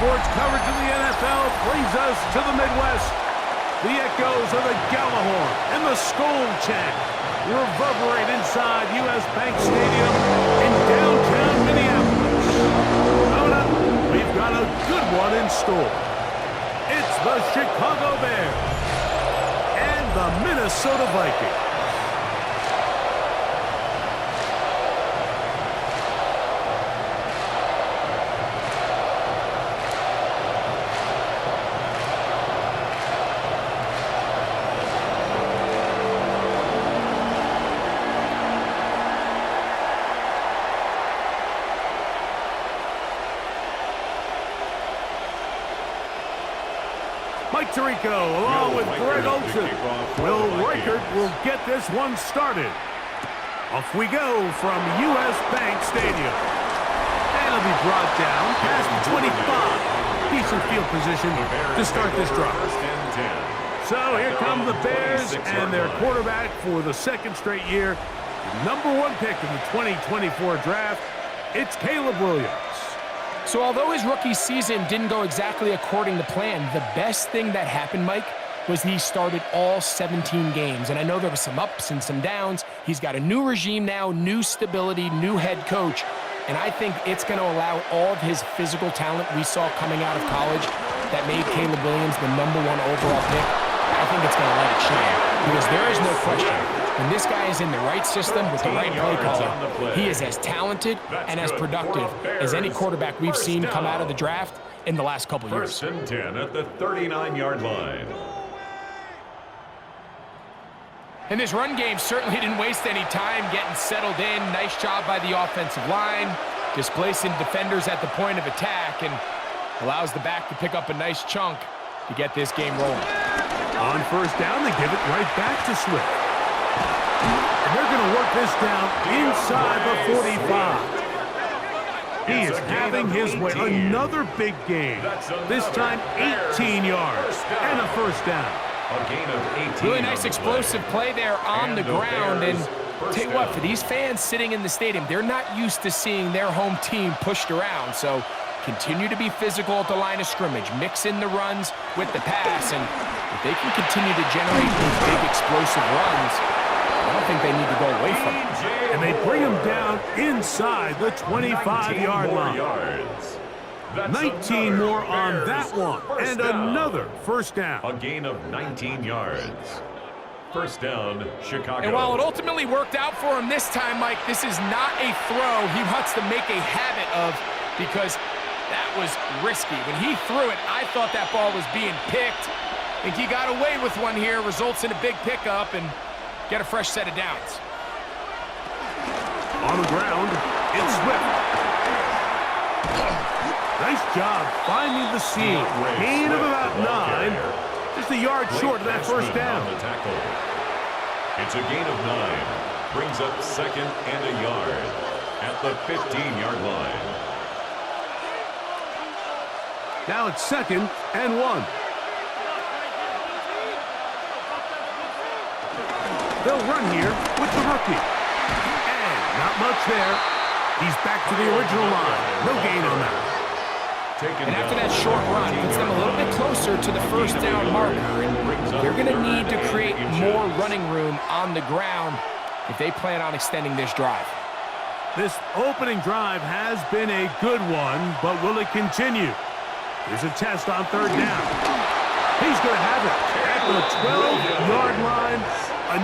sports coverage of the NFL brings us to the Midwest. The echoes of the Gallahorn and the Skol chant reverberate inside U.S. Bank Stadium in downtown Minneapolis. Coming up, we've got a good one in store. It's the Chicago Bears and the Minnesota Vikings. Mike Tirico, along with Greg Olsen. Will Reichert will get this one started. Off we go from U.S. Bank Stadium. And it'll be brought down past the 25. Decent field position to start this drive. So here come the Bears and their quarterback for the second straight year. #1 pick in the 2024 draft. It's Caleb Williams. So although his rookie season didn't go exactly according to plan, the best thing that happened, Mike, was he started all 17 games. And I know there were some ups and some downs. He's got a new regime now, new stability, new head coach. And I think it's going to allow all of his physical talent we saw coming out of college that made Caleb Williams the #1 overall pick. I think it's going to let it shine. Because there is no question. When this guy is in the right system with the right play caller, he is as talented and as productive as any quarterback we've seen come out of the draft in the last couple years. 1st and 10 at the 39-yard line. And this run game certainly didn't waste any time getting settled in. Nice job by the offensive line, displacing defenders at the point of attack, and allows the back to pick up a nice chunk to get this game rolling. On 1st down, they give it right back to Swift. And they're going to work this down inside the 45. He is having his way. Another big game. This time 18 yards and a 1st down. A gain of 18. Really nice explosive play there on the ground. And tell you what, for these fans sitting in the stadium, they're not used to seeing their home team pushed around. So continue to be physical at the line of scrimmage. Mix in the runs with the pass. And if they can continue to generate these big explosive runs, I don't think they need to go away from it. And they bring him down inside the 25-yard line. 19 more on that one. And another 1st down. A gain of 19 yards. 1st down, Chicago. And while it ultimately worked out for him this time, Mike, this is not a throw he wants to make a habit of because that was risky. When he threw it, I thought that ball was being picked. I think he got away with one here, results in a big pickup, and get a fresh set of downs. On the ground, it's Swift. Nice job finding the seam. Gain of about 9. Just a yard short of that 1st down. It's a gain of 9. Brings up 2nd and a yard at the 15-yard line. Now it's 2nd and 1. They'll run here with the rookie. And not much there. He's back to the original line. No gain on that. And after that short run, puts them a little bit closer to the 1st down marker. And they're going to need to create more running room on the ground if they plan on extending this drive. This opening drive has been a good one, but will it continue? Here's a test on 3rd down. He's going to have it at the 12-yard line.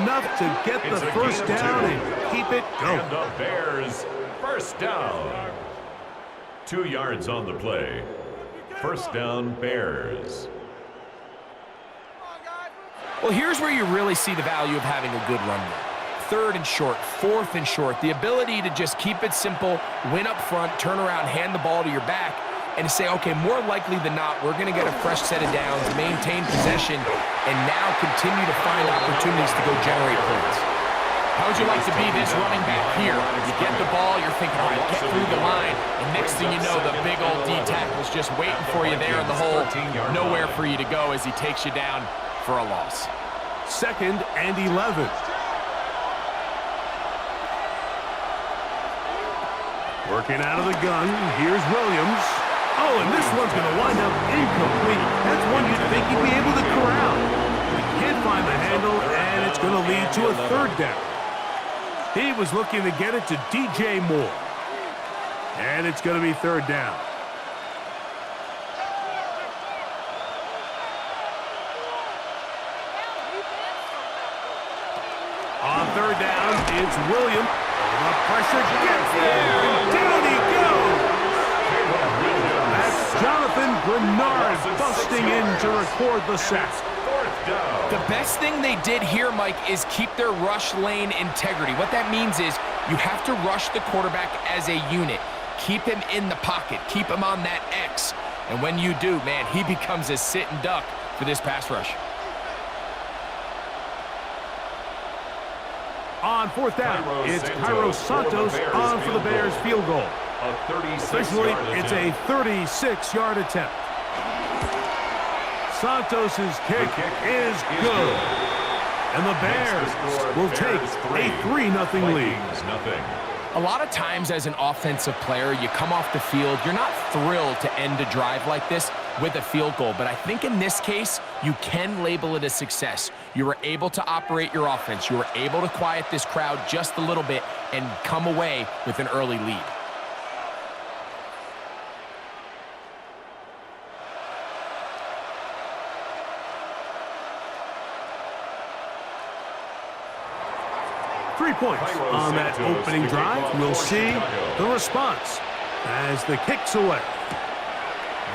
Enough to get the 1st down and keep it going. And the Bears, 1st down. 2 yards on the play. 1st down, Bears. Well, here's where you really see the value of having a good run game. 3rd and short, 4th and short. The ability to just keep it simple, win up front, turn around, hand the ball to your back, and to say, okay, more likely than not, we're going to get a fresh set of downs, maintain possession, and now continue to find opportunities to go generate points. How would you like to be this running back here? You get the ball, you're thinking, all right, get through the line, and next thing you know, the big old D-tackle's just waiting for you there in the hole. Nowhere for you to go as he takes you down for a loss. 2nd and 11. Working out of the gun, here's Williams. Oh, and this one's going to wind incomplete. That's one you'd think he'd be able to corral. He can't find the handle, and it's going to lead to a third down. He was looking to get it to DJ Moore. And it's going to be third down. On third down, it's William. The pressure gets there, and down he goes. That's Jonathan Bernard busting in to record the sack. The best thing they did here, Mike, is keep their rush lane integrity. What that means is you have to rush the quarterback as a unit. Keep him in the pocket. Keep him on that X. And when you do, man, he becomes a sit and duck for this pass rush. On fourth down, it's Cairo Santos on for the Bears field goal. Officially, it's a 36-yard attempt. Santos' kick is good. And the Bears will take a 3-0 lead. A lot of times as an offensive player, you come off the field, you're not thrilled to end a drive like this with a field goal. But I think in this case, you can label it a success. You were able to operate your offense. You were able to quiet this crowd just a little bit and come away with an early lead. Three points on that opening drive. We'll see the response as the kick's away.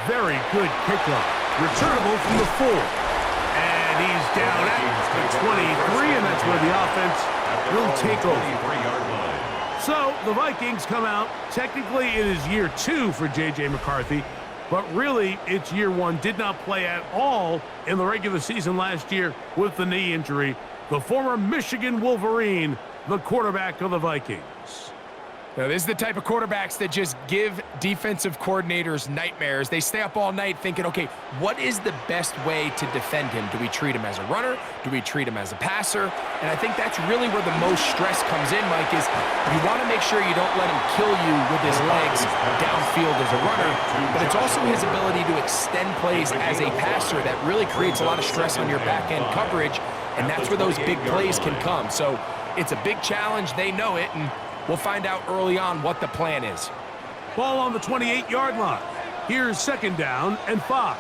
Very good kickoff. Returnable from the 4. And he's down at the 23, and that's where the offense will take over. So the Vikings come out. Technically, it is year 2 for J.J. McCarthy, but really, it's year 1. Did not play at all in the regular season last year with the knee injury. The former Michigan Wolverine, the quarterback of the Vikings. Now, this is the type of quarterbacks that just give defensive coordinators nightmares. They stay up all night thinking, okay, what is the best way to defend him? Do we treat him as a runner? Do we treat him as a passer? And I think that's really where the most stress comes in, Mike, is you want to make sure you don't let him kill you with his legs downfield as a runner, but it's also his ability to extend plays as a passer that really creates a lot of stress on your back-end coverage, and that's where those big plays can come. So it's a big challenge. They know it, and we'll find out early on what the plan is. Ball on the 28-yard line. Here's second down and 5.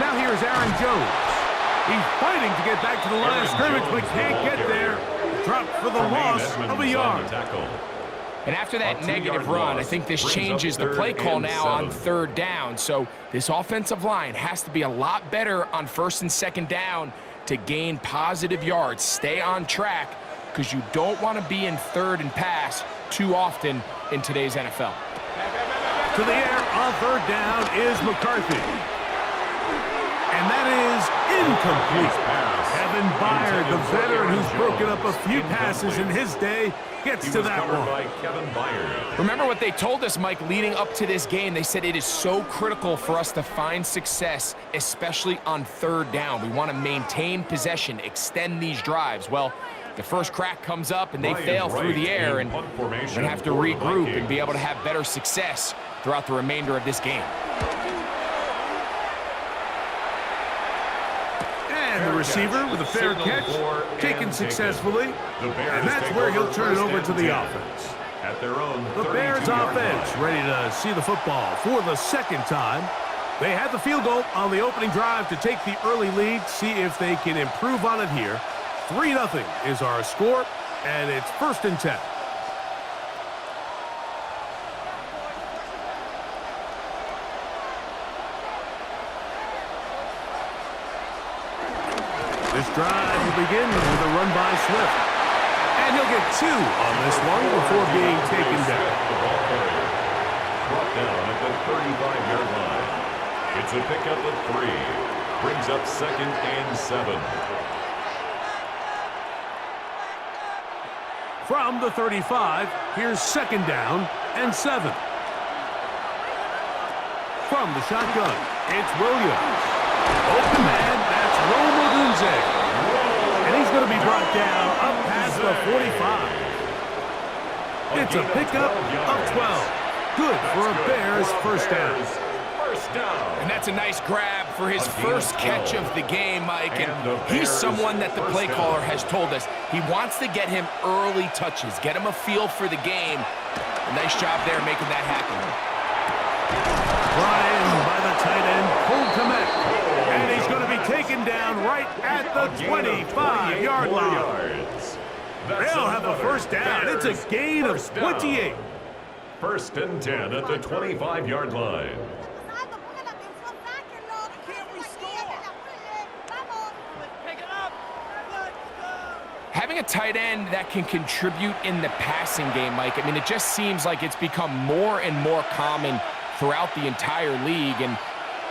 Now here's Aaron Jones. He's fighting to get back to the line of scrimmage, but can't get there. Dropped for the loss of a yard. And after that negative run, I think this changes the play call now on third down. So this offensive line has to be a lot better on first and second down to gain positive yards. Stay on track, because you don't want to be in third and pass too often in today's NFL. To the air on third down is McCarthy. And that is incomplete. Kevin Byard, the veteran who's broken up a few passes in his day, gets to that one. Remember what they told us, Mike, leading up to this game. They said it is so critical for us to find success, especially on third down. We want to maintain possession, extend these drives. Well, the first crack comes up, and they fail through the air, and we're going to have to regroup and be able to have better success throughout the remainder of this game. And the receiver with a fair catch, taken successfully, and that's where he'll turn it over to the offense. The Bears offense ready to see the football for the second time. They had the field goal on the opening drive to take the early lead, see if they can improve on it here. 3-0 is our score, and it's 1st and 10. This drive will begin with a run by Swift. And he'll get 2 on this one before being taken down. Brought down at the 35-yard line. It's a pickup of 3. Brings up 2nd and 7. From the 35, here's 2nd down and 7. From the shotgun, it's Williams. Open man, that's Roma Dunze. And he's going to be brought down up past the 45. It's a pickup of 12. Good for a Bears first down. first down. And that's a nice grab for his first catch of the game, Mike. And he's someone that the play caller has told us he wants to get him early touches, get him a feel for the game. A nice job there making that happen. Ryan by the tight end, pulled to Matt. And he's going to be taken down right at the 25-yard line. They'll have a first down. It's a gain of 28. First and 10 at the 25-yard line. Having a tight end that can contribute in the passing game, Mike, I mean, it just seems like it's become more and more common throughout the entire league. And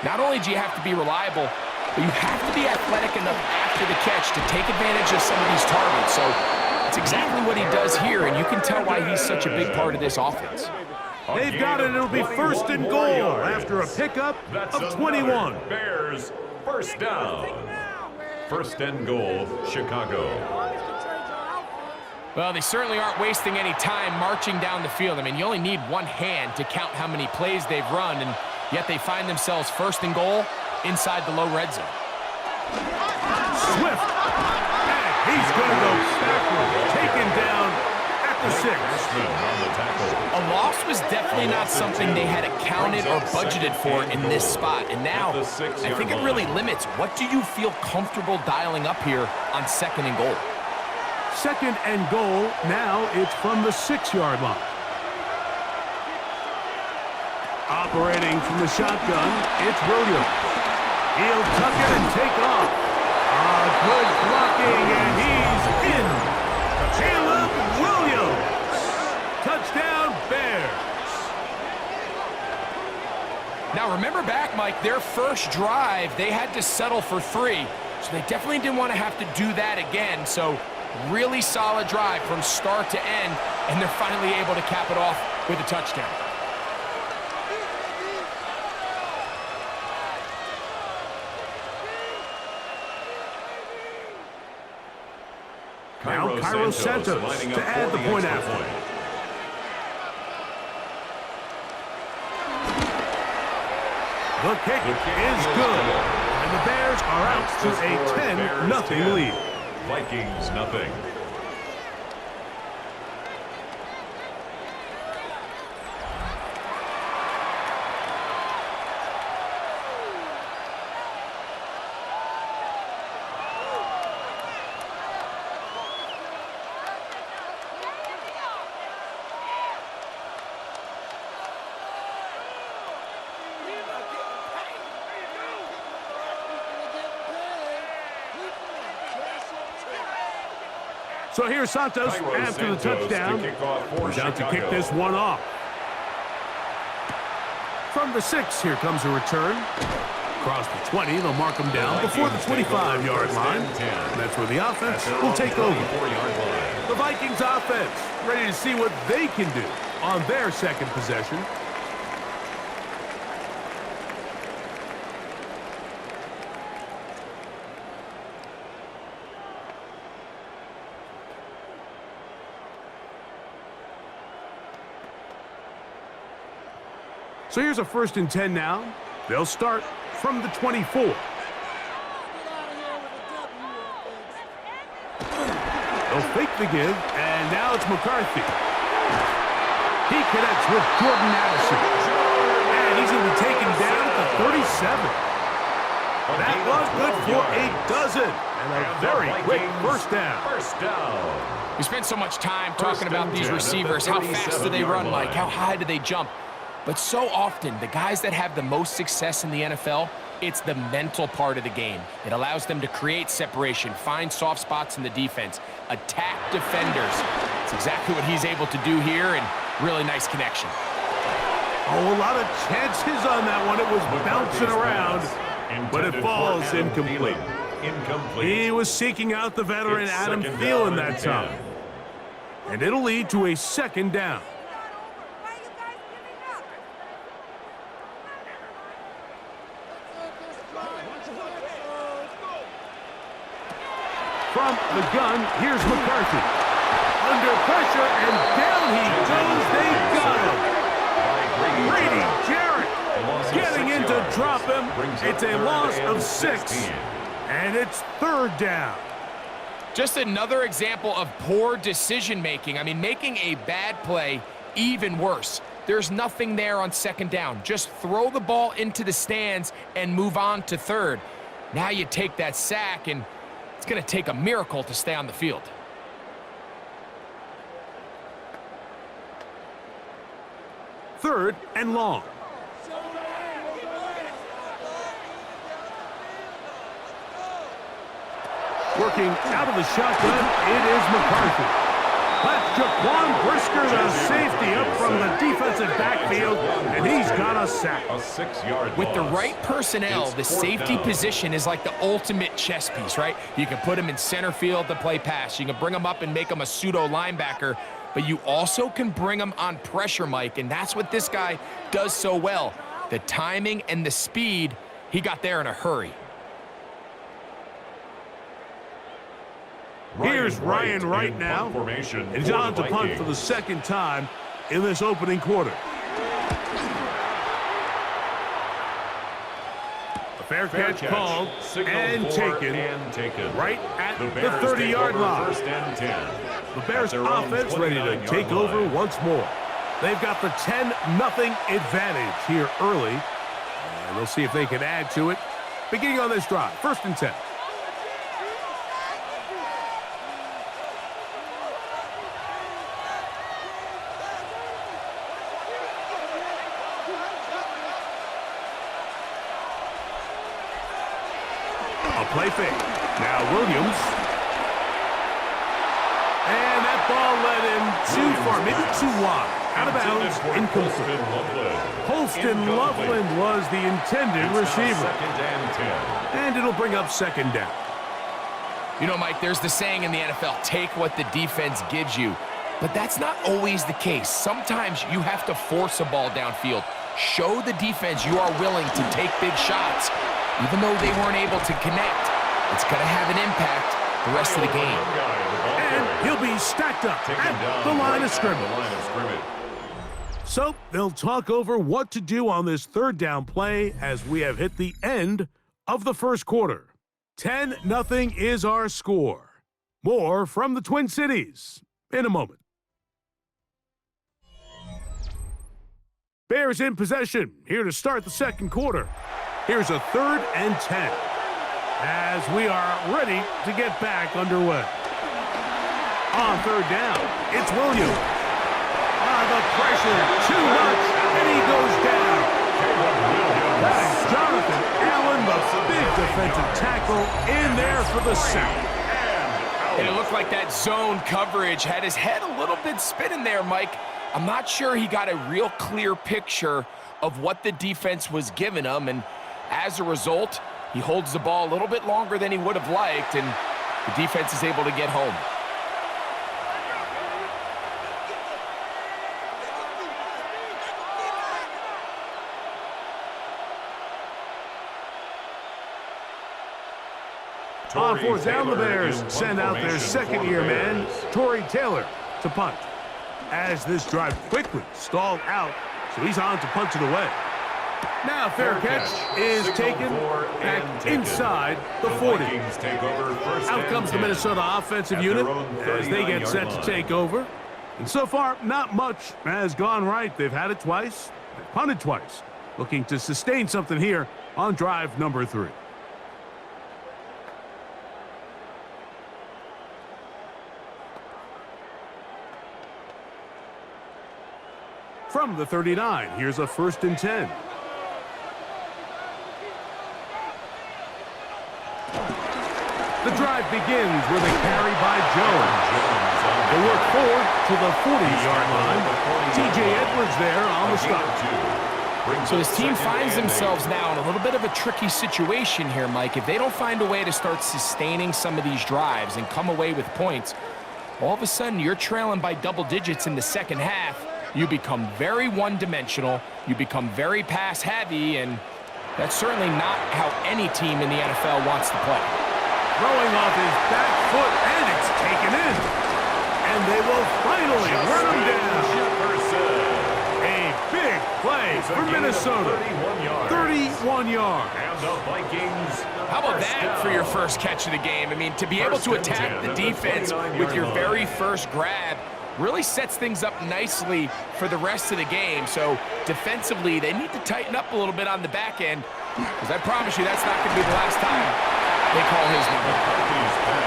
not only do you have to be reliable, but you have to be athletic enough after the catch to take advantage of some of these targets. So that's exactly what he does here, and you can tell why he's such a big part of this offense. They've got it. It'll be first and goal after a pickup of 21. Bears first down. First and goal, Chicago. Well, they certainly aren't wasting any time marching down the field. I mean, you only need one hand to count how many plays they've run, and yet they find themselves first and goal inside the low red zone. Swift. And he's going to go backward. Taken down at the 6. A loss was definitely not something they had accounted or budgeted for in this spot. And now, I think it really limits what do you feel comfortable dialing up here on second and goal. Second and goal. Now it's from the 6-yard line. Operating from the shotgun, it's Williams. He'll tuck it and take off. Good blocking, and he's in. Caleb Williams. Touchdown, Bears. Now, remember back, Mike, their first drive, they had to settle for 3. So they definitely didn't want to have to do that again. So really solid drive from start to end, and they're finally able to cap it off with a touchdown. Now Cairo Santos to add the point after. The kick is good, and the Bears are out to a 10-0 lead. Vikings nothing. So here's Santos after the touchdown. He's out to kick this one off. From the 6, here comes a return. Across the 20, they'll mark him down before the 25-yard line. And that's where the offense will take over. The Vikings offense ready to see what they can do on their second possession. So here's a first and 10 now. They'll start from the 24. They'll fake the give, and now it's McCarthy. He connects with Jordan Addison. And he's going to be taken down at the 37. That was good for a dozen. And a very quick first down. We spent so much time talking about these receivers. How fast do they run, Mike? How high do they jump? But so often, the guys that have the most success in the NFL, it's the mental part of the game. It allows them to create separation, find soft spots in the defense, attack defenders. It's exactly what he's able to do here, and really nice connection. Oh, a lot of chances on that one. It was bouncing around, but it falls incomplete. He was seeking out the veteran Adam Thielen that time. And it'll lead to a second down. From the gun, here's McCarthy. Under pressure, and down he goes. They got him. Brady Jarrett getting into drop him. It's a loss of 6, 16. and it's 3rd down. Just another example of poor decision-making. I mean, making a bad play even worse. There's nothing there on 2nd down. Just throw the ball into the stands and move on to 3rd. Now you take that sack, and it's going to take a miracle to stay on the field. Third and long. Working out of the shotgun, it is McCarthy. That's Jaquan Brisker, the safety, up from the defensive backfield, and he's got a sack. A 6-yard With the loss. right personnel, It's the 4th safety down. position is like the ultimate chess piece, right? You can put him in center field to play pass. You can bring him up and make him a pseudo linebacker, but you also can bring him on pressure, Mike, and that's what this guy does so well. The timing and the speed, he got there in a hurry. Here's Ryan Wright in now. punt formation He's for on the to punt for the Vikings. 2nd time in this opening quarter. A fair catch called Signal and for taken and taken. right at the Bears 30-yard take over line. 1st and 10. The Bears At their own offense ready to 29-yard take over line. once more. They've got the 10-0 advantage here early. And we'll see if they can add to it. Beginning on this drive, 1st and 10. A play fake. Now Williams. And that ball led him too far, maybe too wide. Out of bounds, incomplete. Holston Loveland was the intended receiver. 2nd and 10. And it'll bring up 2nd down. You know, Mike, there's the saying in the NFL, take what the defense gives you. But that's not always the case. Sometimes you have to force a ball downfield. Show the defense you are willing to take big shots. Even though they weren't able to connect, it's going to have an impact the rest of the game. And he'll be stacked up at the line of scrimmage. So they'll talk over what to do on this 3rd down play as we have hit the end of the 1st quarter. 10-0 is our score. More from the Twin Cities in a moment. Bears in possession here to start the 2nd quarter. Here's a 3rd and 10 as we are ready to get back underway. On 3rd down, it's Williams. The pressure, too much, and he goes down. That is Jonathan Allen, the big defensive tackle, in there for the sack. And it looked like that zone coverage had his head a little bit spinning there, Mike. I'm not sure he got a real clear picture of what the defense was giving him, and as a result, he holds the ball a little bit longer than he would have liked, and the defense is able to get home. On 4th down, the Bears send out their 2nd-year man, Torrey Taylor, to punt. As this drive quickly stalled out, so he's on to punt it away. Now fair catch is taken back inside the 40. Out comes the Minnesota offensive unit as they get set to take over. And so far, not much has gone right. They've had it twice, they've punted twice, looking to sustain something here on drive number 3. From the 39, here's a 1st and 10. The drive begins with a carry by Jones. They work forward to the 40-yard line. T.J. Edwards there on the stop. So his team finds themselves now in a little bit of a tricky situation here, Mike. If they don't find a way to start sustaining some of these drives and come away with points, all of a sudden you're trailing by double digits in the 2nd half. You become very one-dimensional, you become very pass-heavy, and that's certainly not how any team in the NFL wants to play. Throwing off his back foot, and it's taken in. And they will finally run him down. A big play for Minnesota. 31 1 yard. And the Vikings. How about that for your first catch of the game? I mean, to be able to attack the defense with your very first grab really sets things up nicely for the rest of the game. So defensively, they need to tighten up a little bit on the back end, because I promise you that's not going to be the last time they call his number.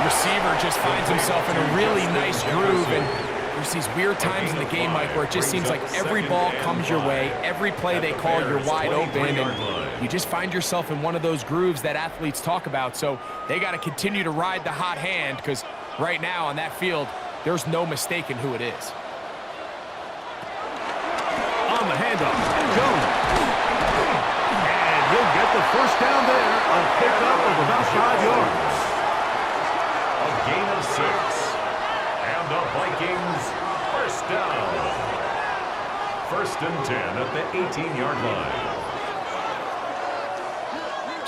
Receiver just finds himself in a really nice groove, and there's these weird times in the game, Mike, where it just seems like every ball comes your way, every play they call, you're wide open, and you just find yourself in one of those grooves that athletes talk about. So they got to continue to ride the hot hand, because right now on that field, there's no mistaking who it is. On the handoff, Jones. And he'll get the first down there. A pickup of about 5 yards. A gain of 6. And the Vikings first down. 1st and 10 at the 18-yard line.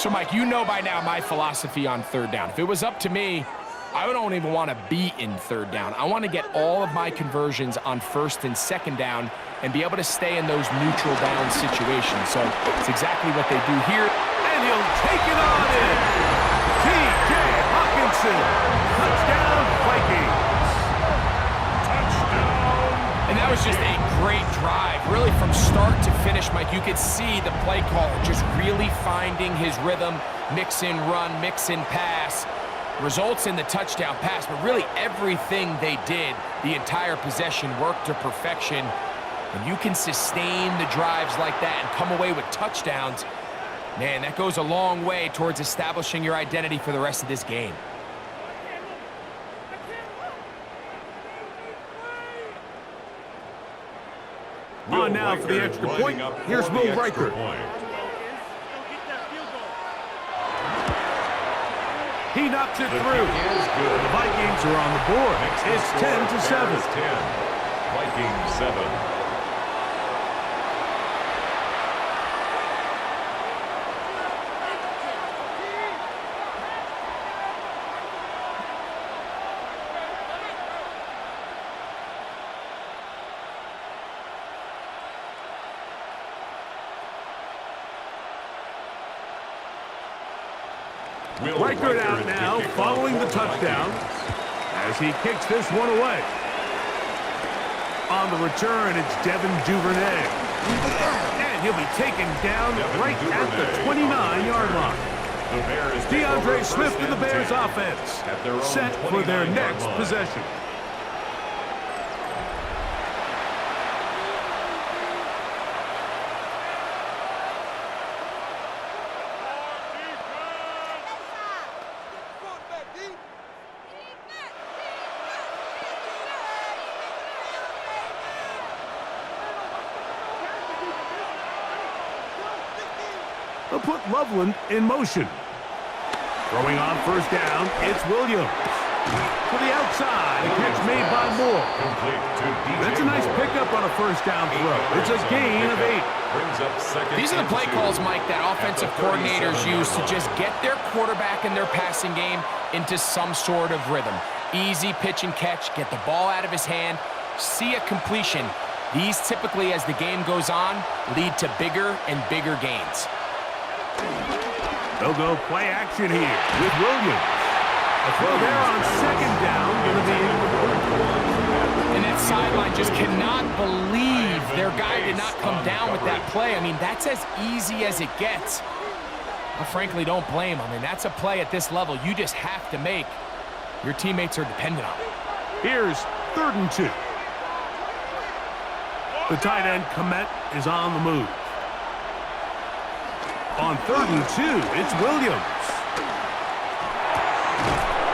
So, Mike, you know by now my philosophy on 3rd down. If it was up to me, I don't even want to be in 3rd down. I want to get all of my conversions on 1st and 2nd down and be able to stay in those neutral down situations. So it's exactly what they do here. And he'll take it on in. T.J. Hawkinson. Touchdown, Vikings. Touchdown. And that was just a great drive. Really from start to finish, Mike, you could see the play caller just really finding his rhythm. Mix in run, mix in pass. Results in the touchdown pass, but really everything they did, the entire possession worked to perfection. When you can sustain the drives like that and come away with touchdowns, man, that goes a long way towards establishing your identity for the rest of this game. On now for the extra point. Here's Will Riker. He knocks it through. The Vikings are on the board. It's 10-7. 10. Vikings 7. Riker out now, following the touchdown, as he kicks this one away. On the return, it's Devin Duvernay. And he'll be taken down right at the 29-yard line. DeAndre Swift and the Bears offense set for their next possession. They'll put Loveland in motion. Throwing on 1st down, it's Williams. To the outside, a catch made by Moore. That's a nice pickup on a 1st down throw. It's a gain of 8. These are the play calls, Mike, that offensive coordinators use to just get their quarterback and their passing game into some sort of rhythm. Easy pitch and catch, get the ball out of his hand, see a completion. These typically, as the game goes on, lead to bigger and bigger gains. They'll go play action here with Williams. A throw there on 2nd down. Going to be and that sideline just cannot believe their guy did not come down with that play. I mean, that's as easy as it gets. I frankly don't blame him. I mean, that's a play at this level you just have to make. Your teammates are dependent on it. Here's 3rd and 2. The tight end, Komet, is on the move. On 3rd and 2, it's Williams.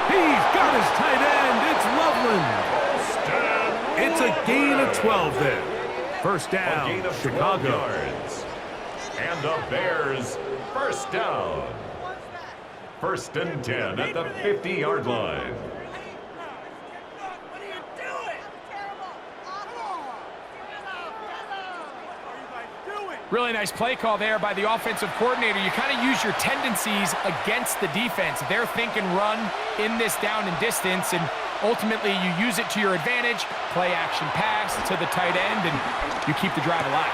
He's got his tight end. It's Loveland. It's a gain of 12 there. 1st down, Chicago. And the Bears, 1st down. 1st and 10 at the 50-yard line. Really nice play call there by the offensive coordinator. You kind of use your tendencies against the defense. They're thinking run in this down and distance, and ultimately you use it to your advantage. Play action pass to the tight end, and you keep the drive alive.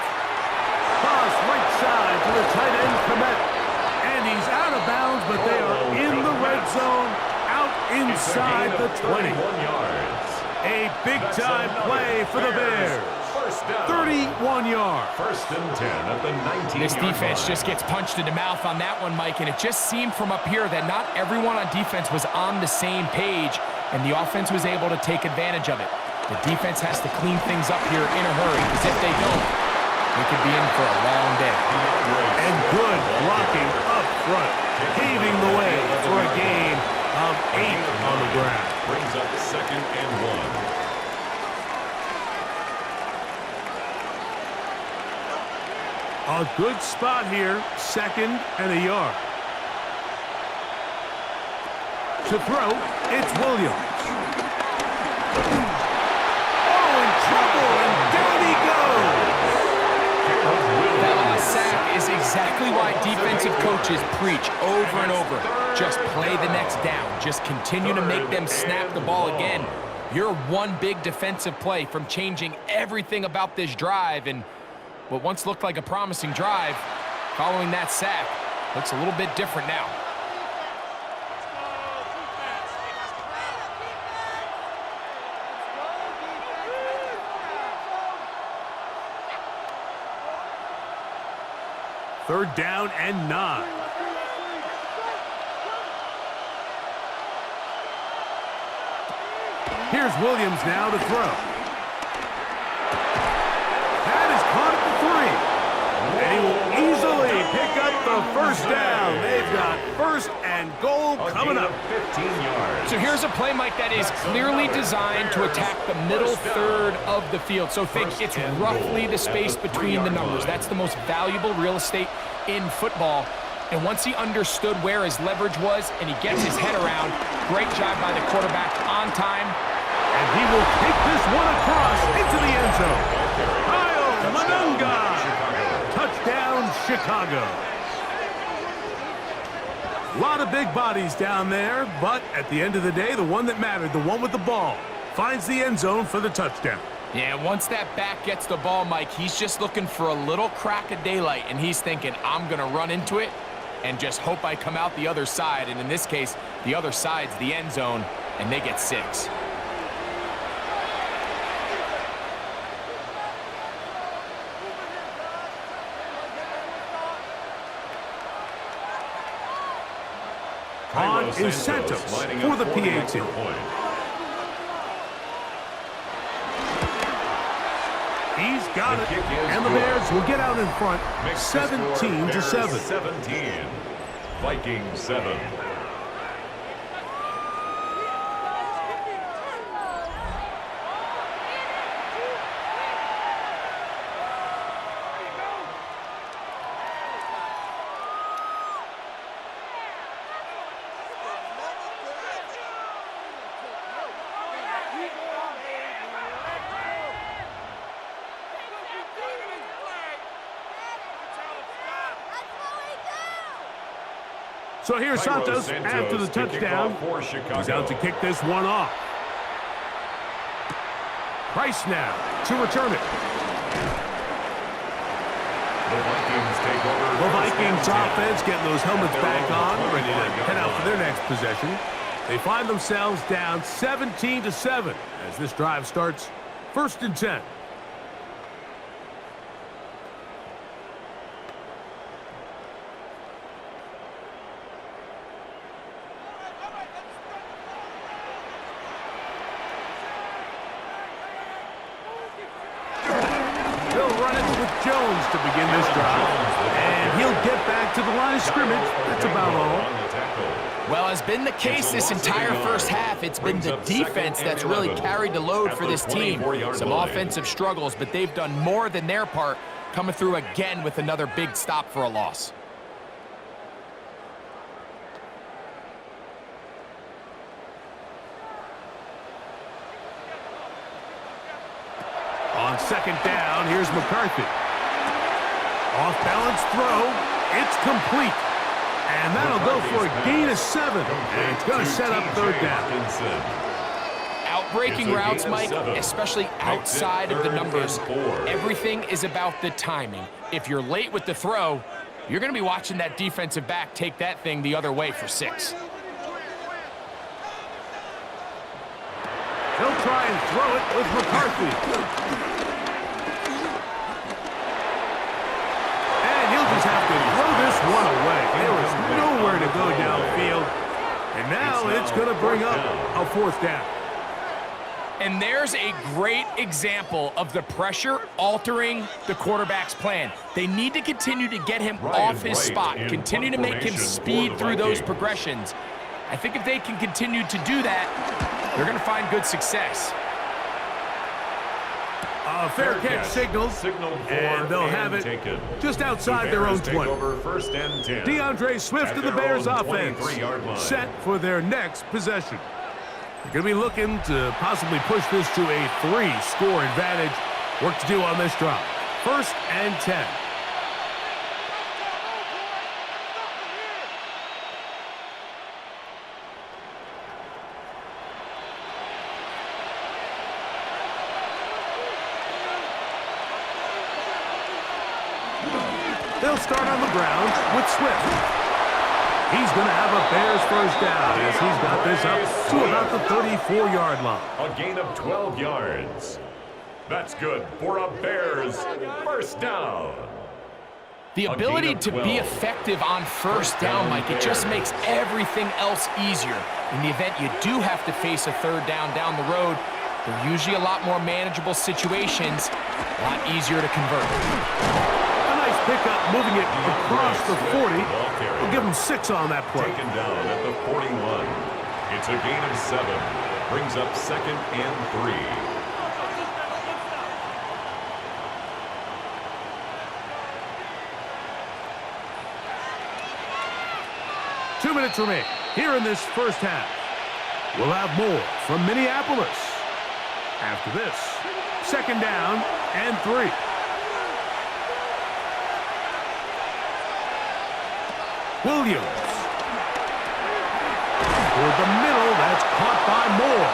toss right side to the tight end, Komet. And he's out of bounds, but they are in the red zone, out inside the 20. A big-time play for the Bears. 31 yards. First and 10 at the 19-yard line. This defense just gets punched in the mouth on that one, Mike, and it just seemed from up here that not everyone on defense was on the same page, and the offense was able to take advantage of it. The defense has to clean things up here in a hurry, because if they don't, they could be in for a long day. And good blocking up front, paving the way for a gain of 8 on the ground. Brings up second and 1. A good spot here, second and a yard. To throw, it's Williams. Oh, in trouble, and down he goes. That sack is exactly why defensive coaches preach over and over. Just play the next down. Just continue to make them snap the ball again. You're one big defensive play from changing everything about this drive, and what once looked like a promising drive, following that sack, looks a little bit different now. Third down and 9. Here's Williams now to throw. That is caught at the 3. And he will easily pick up the first down. They've got first and goal coming up. 15 yards. So here's a play, Mike, that is clearly designed to attack the middle third of the field. So think it's roughly the space between the numbers. That's the most valuable real estate in football. And once he understood where his leverage was and he gets his head around, great job by the quarterback on time. And he will take this one across into the end zone. Kyle Manunga. Touchdown, Chicago. A lot of big bodies down there, but at the end of the day, the one that mattered, the one with the ball, finds the end zone for the touchdown. Yeah, once that back gets the ball, Mike, he's just looking for a little crack of daylight, and he's thinking, I'm going to run into it and just hope I come out the other side. And in this case, the other side's the end zone, and they get 6. On is Santos for the PAT. He's got it, and the Bears will get out in front, 17-7. 17. Vikings 7. So here's Santos after the touchdown. He's out to kick this one off. Price now to return it. The Vikings offense getting those helmets back on, ready to head out for their next possession. They find themselves down 17-7 as this drive starts first and 10. Jones to begin this drive, and he'll get back to the line of scrimmage. That's about all. Well, as been the case this entire first half, it's been the defense that's really carried the load for this team. Some offensive struggles, but they've done more than their part, coming through again with another big stop for a loss. On second down, here's McCarthy. Off-balance throw. It's complete. And that'll go for a gain of 7. And it's going to set up third down. breaking routes, Mike, especially outside of the numbers, everything is about the timing. If you're late with the throw, you're going to be watching that defensive back take that thing the other way for 6. He'll try and throw it with McCarthy. And he'll just have to throw this one away. There is nowhere to go downfield. And now it's going to bring up a 4th down. And there's a great example of the pressure altering the quarterback's plan. They need to continue to get him off his spot, continue to make him speed through those progressions. I think if they can continue to do that, they're going to find good success. A fair catch signaled, and they'll have it just outside their own 20. DeAndre Swift of the Bears offense set for their next possession. They're going to be looking to possibly push this to a 3-score advantage. Work to do on this drive. 1st and 10. They'll start on the ground with Swift. He's going to have a Bears 1st down as he's got this up to about the 34-yard line. A gain of 12 yards. That's good for a Bears 1st down. The ability to be effective on 1st down, Mike, it just makes everything else easier. In the event you do have to face a 3rd down the road, they're usually a lot more manageable situations, a lot easier to convert. Pickup, moving it across the 40. We'll give him 6 on that play. Taken down at the 41. It's a gain of 7. Brings up 2nd and 3. 2 minutes remain here in this 1st half. We'll have more from Minneapolis. After this, 2nd down and 3. Williams. Toward the middle, that's caught by Moore.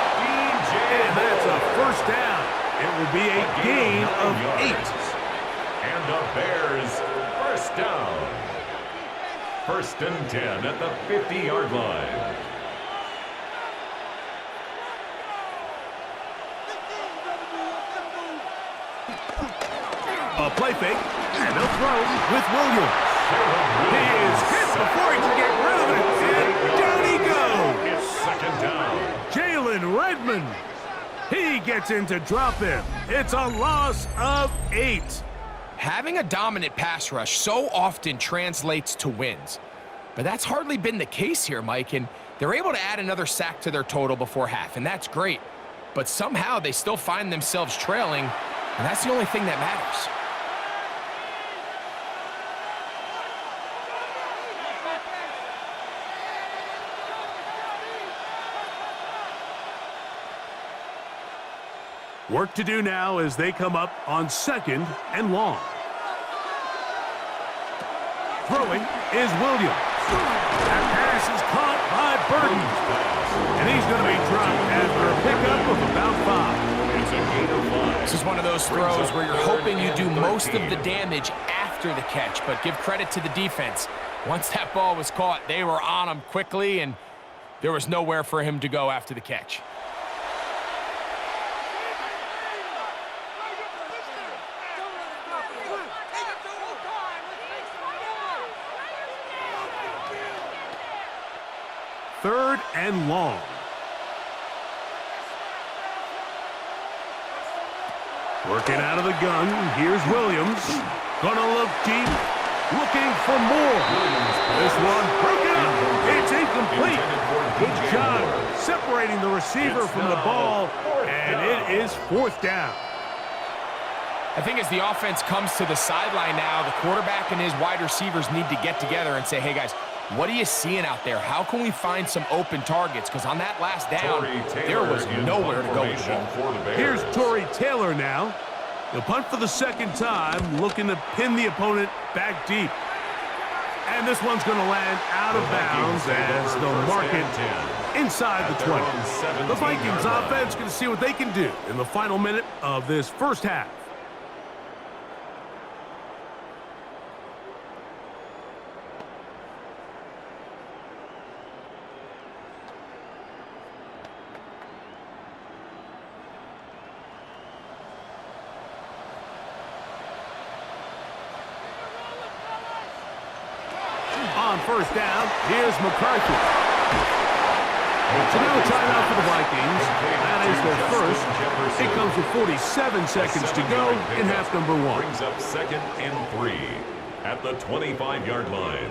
And that's a 1st down. It will be a gain of 8. And the Bears 1st down. 1st and 10 at the 50-yard line. A play fake, and they'll throw with Williams. He is hit before he can get rid of it, and down he goes. It's 2nd down. Jalen Redmond. He gets into drop in. It's a loss of 8. Having a dominant pass rush so often translates to wins. But that's hardly been the case here, Mike, and they're able to add another sack to their total before half, and that's great. But somehow they still find themselves trailing, and that's the only thing that matters. Work to do now as they come up on 2nd and long. Throwing is Williams. That pass is caught by Burton. And he's going to be dropped after a pickup of about 5. It's a gain of 5. This is one of those throws where you're hoping you do most of the damage after the catch, but give credit to the defense. Once that ball was caught, they were on him quickly, and there was nowhere for him to go after the catch. Third and long. Working out of the gun. Here's Williams. Gonna look deep. Looking for more. This one broken up. It's incomplete. Good job separating the receiver from the ball. And it is 4th down. I think as the offense comes to the sideline now, the quarterback and his wide receivers need to get together and say, hey, guys, what are you seeing out there? How can we find some open targets? Because on that last down, there was nowhere to go with the ball. Here's Torrey Taylor now. He'll punt for the 2nd time, looking to pin the opponent back deep. And And this one's going to land out of bounds as they'll mark it inside the 20. The Vikings offense going to see what they can do in the final minute of this first half. On first down, here's McCarthy. So now a timeout for the Vikings. That is their first. It comes with 47 seconds to go in half number 1. Brings up 2nd and 3 at the 25-yard line.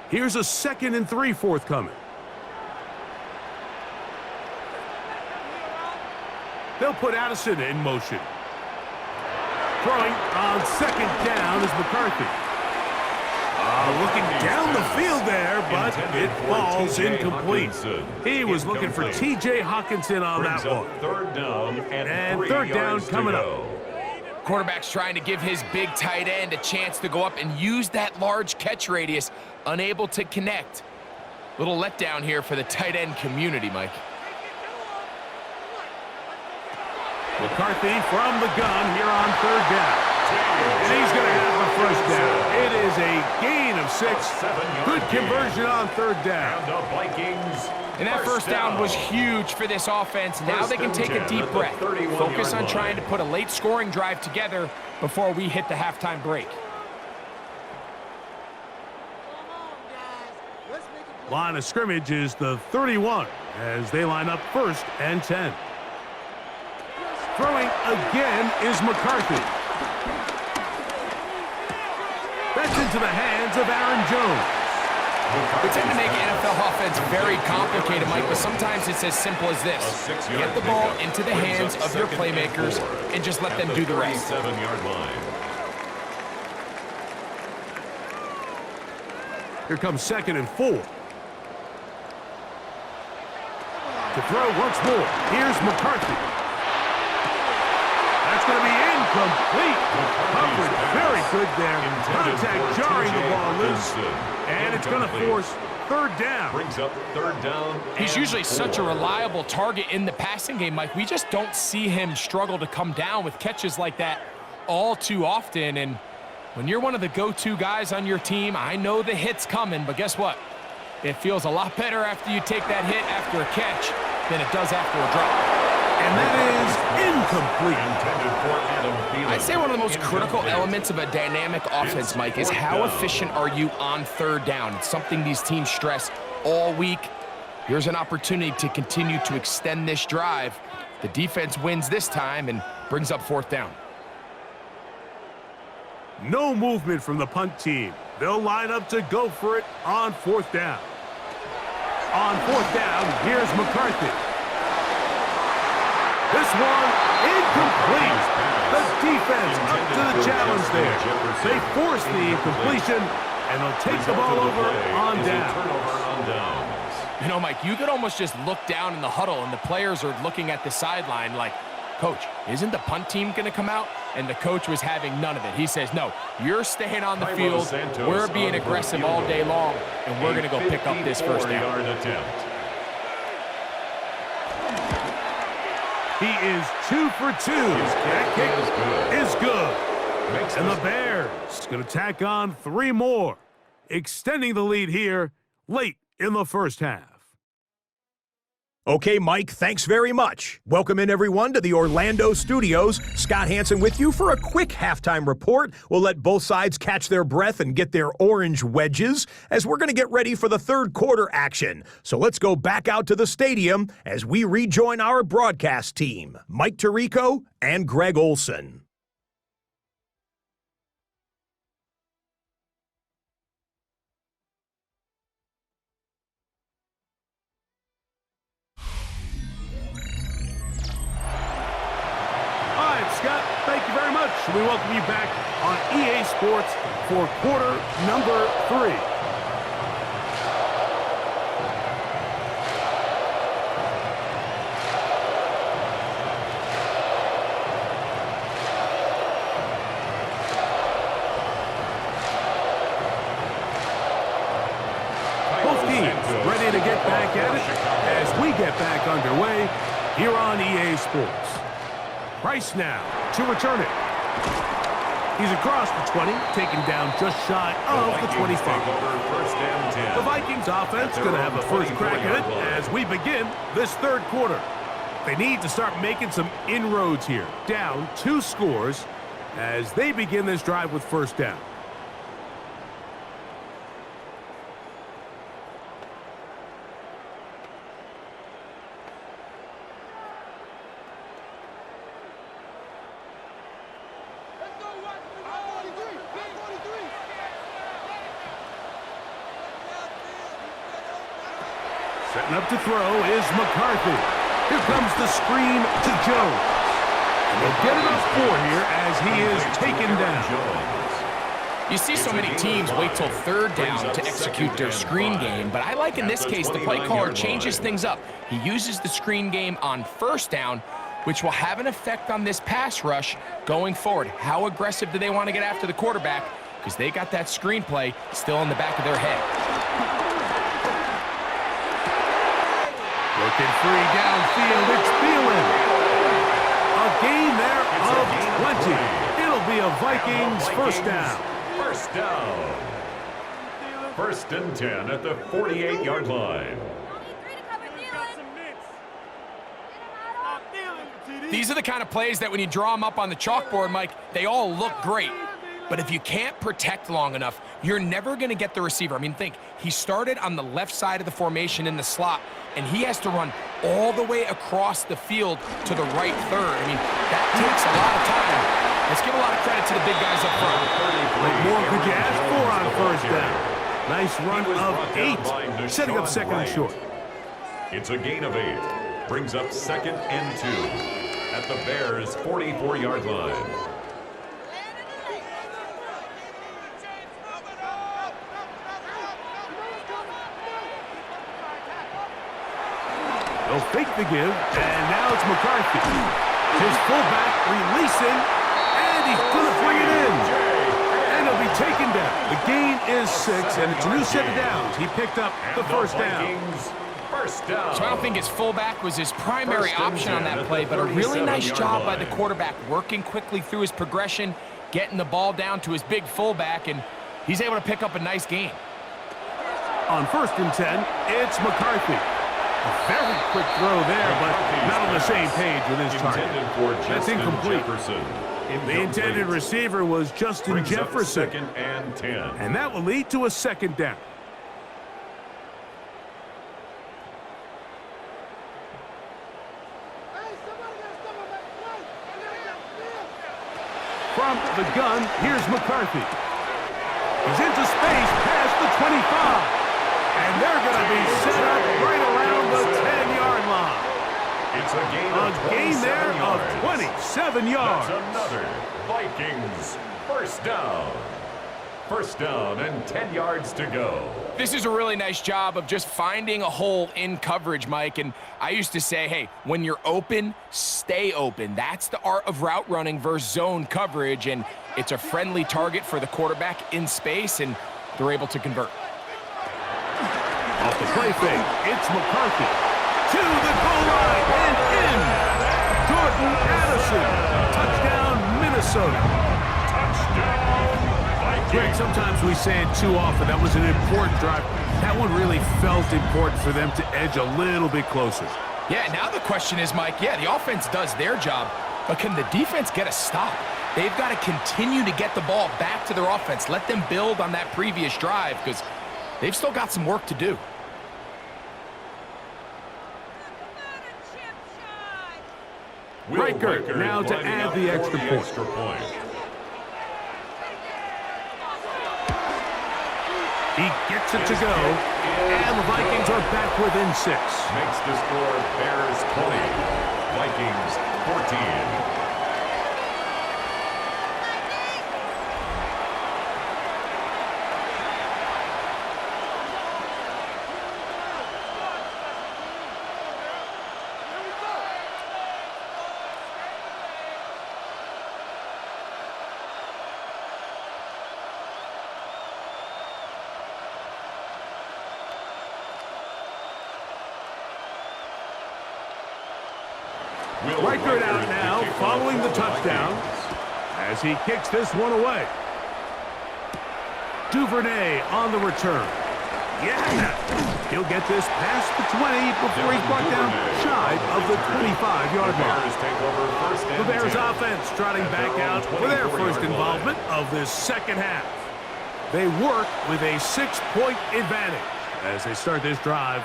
Here's a 2nd and 3 forthcoming. They'll put Addison in motion. Throwing on 2nd down is McCarthy. Looking down the field there, but it falls incomplete. He was looking for T.J. Hawkinson on that one. 3rd down and 3rd down coming up. Quarterback's trying to give his big tight end a chance to go up and use that large catch radius. Unable to connect. Little letdown here for the tight end community, Mike. McCarthy from the gun here on 3rd down. And he's going to have the first down. It is a gain of 6. Good conversion on 3rd down. And the Vikings. And that first down was huge for this offense. Now they can take a deep breath. Focus on trying to put a late scoring drive together before we hit the halftime break. Line of scrimmage is the 31 as they line up 1st and 10. Throwing again is McCarthy. That's into the hands of Aaron Jones. We tend to make NFL offense very complicated, Mike, but sometimes it's as simple as this. Get the ball into the hands of your playmakers and just let them do the rest. 7-yard line. Here comes 2nd and 4. To throw once more, here's McCarthy. That's going to be incomplete. Coverage very good there. Contact jarring the ball loose. And it's going to force 3rd down. Brings up 3rd down. He's usually such a reliable target in the passing game, Mike. We just don't see him struggle to come down with catches like that all too often. And when you're one of the go-to guys on your team, I know the hit's coming, but guess what? It feels a lot better after you take that hit after a catch than it does after a drop. And that is incomplete. I'd say one of the most critical elements of a dynamic offense, Mike, is how efficient are you on 3rd down. It's something these teams stress all week. Here's an opportunity to continue to extend this drive. The defense wins this time and brings up 4th down. No movement from the punt team. They'll line up to go for it on 4th down. On 4th down, here's McCarthy. This one, incomplete. The defense up to the challenge there. They force the incompletion, and they'll take the ball over on down. You know, Mike, you could almost just look down in the huddle, and the players are looking at the sideline like, Coach, isn't the punt team going to come out? And the coach was having none of it. He says, no, you're staying on the field. We're being aggressive all day long, and we're going to go pick up this first down. He is 2 for 2. That kick is good. And the Bears going to tack on 3 more, extending the lead here late in the first half. Okay, Mike, thanks very much. Welcome in, everyone, to the Orlando studios. Scott Hansen with you for a quick halftime report. We'll let both sides catch their breath and get their orange wedges as we're going to get ready for the 3rd quarter action. So let's go back out to the stadium as we rejoin our broadcast team, Mike Tirico and Greg Olson. Scott, thank you very much. We welcome you back on EA Sports for quarter number 3. back underway here on EA Sports. Price now to return it. He's across the 20, taken down just shy of the 25. The Vikings offense going to have a first crack at it as we begin this third quarter. They need to start making some inroads here. Down 2 scores as they begin this drive with first down. Setting up to throw is McCarthy. Here comes the screen to Jones. And they'll get it up 4 here as he is taken down. You see so many teams wait till third down to execute their screen game, but I like in this case the play caller changes things up. He uses the screen game on first down, which will have an effect on this pass rush going forward. How aggressive do they want to get after the quarterback? Because they got that screen play still in the back of their head. Looking free downfield, it's Thielen. A gain there of 20. It'll be a Vikings first down. First down. First and 10 at the 48-yard line. These are the kind of plays that when you draw them up on the chalkboard, Mike, they all look great. But if you can't protect long enough, you're never going to get the receiver. I mean, think, he started on the left side of the formation in the slot, and he has to run all the way across the field to the right third. I mean, that takes a lot of time. Let's give a lot of credit to the big guys up front. What more could you ask for on first down? Nice run of 8, setting up second and short. It's a gain of 8. Brings up second and 2 at the Bears' 44-yard line. They'll fake the give, and now it's McCarthy. His fullback releasing, and he's going to bring it in. And he'll be taken down. The gain is 6, and it's a new set of downs. He picked up the first down. So I don't think his fullback was his primary option on that play, but a really nice job by the quarterback working quickly through his progression, getting the ball down to his big fullback, and he's able to pick up a nice gain. On first and 10, it's McCarthy. A very quick throw there, but not on the same page with his target. That's incomplete. The intended receiver was Justin Jefferson. Second and 10. And that will lead to a second down. From the gun, here's McCarthy. He's into space past the 25. And they're going to be set up right around the 10-yard line. It's a gain there yards. of 27 yards. That's another Vikings first down. First down and 10 yards to go. This is a really nice job of just finding a hole in coverage, Mike. And I used to say, hey, when you're open, stay open. That's the art of route running versus zone coverage. And it's a friendly target for the quarterback in space, and they're able to convert. Off the play fake, it's McCarthy. To the goal line and in. Jordan Addison. Touchdown, Minnesota. Touchdown. Greg, sometimes we say it too often. That was an important drive. That one really felt important for them to edge a little bit closer. Yeah, now the question is, Mike, yeah, the offense does their job, but can the defense get a stop? They've got to continue to get the ball back to their offense. Let them build on that previous drive because they've still got some work to do. Riker now to add the extra point. He gets it to go, and the Vikings are back within 6. Makes the score Bears 20, Vikings 14. Reichert out now following the touchdown as he kicks this one away. Duvernay on the return. Yeah, he'll get this past the 20 before he's brought down shy of the 25-yard line. The Bears offense trotting back out for their first involvement of this second half. They work with a 6-point advantage as they start this drive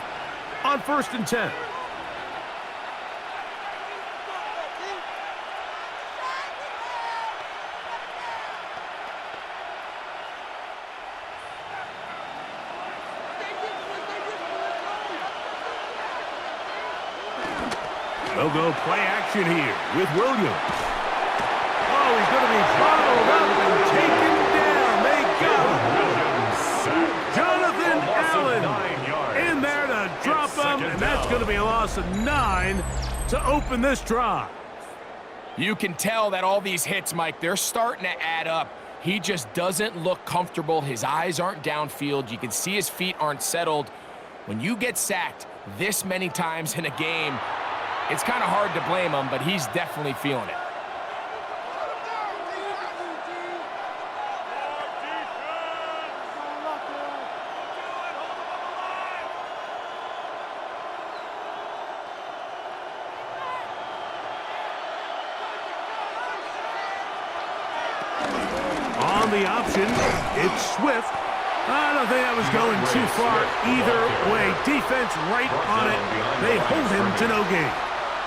on 1st and 10. They'll go play action here with Williams. Oh, he's going to be bottled up and taken down. They got him. Jonathan Allen in there to drop him, and that's going to be a loss of 9 to open this drive. You can tell that all these hits, Mike, they're starting to add up. He just doesn't look comfortable. His eyes aren't downfield. You can see his feet aren't settled. When you get sacked this many times in a game, it's kind of hard to blame him, but he's definitely feeling it. On the option, it's Swift. I don't think that was going too far either way. Defense right on it. They hold him to no gain.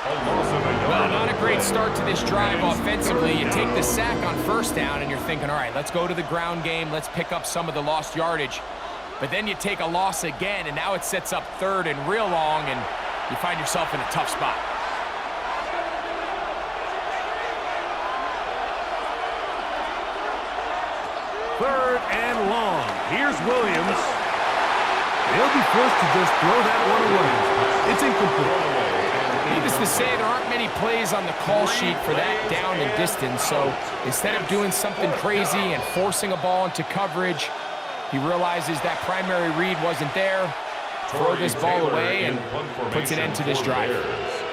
Well, not a great start to this drive offensively. You take the sack on 1st down, and you're thinking, all right, let's go to the ground game. Let's pick up some of the lost yardage. But then you take a loss again, and now it sets up 3rd and real long, and you find yourself in a tough spot. Third and long. Here's Williams. He'll be forced to just throw that one away. It's incomplete. Needless to say, there aren't many plays on the call sheet for that down and distance, so instead of doing something crazy and forcing a ball into coverage, he realizes that primary read wasn't there, throw this ball away, and puts an end to this drive.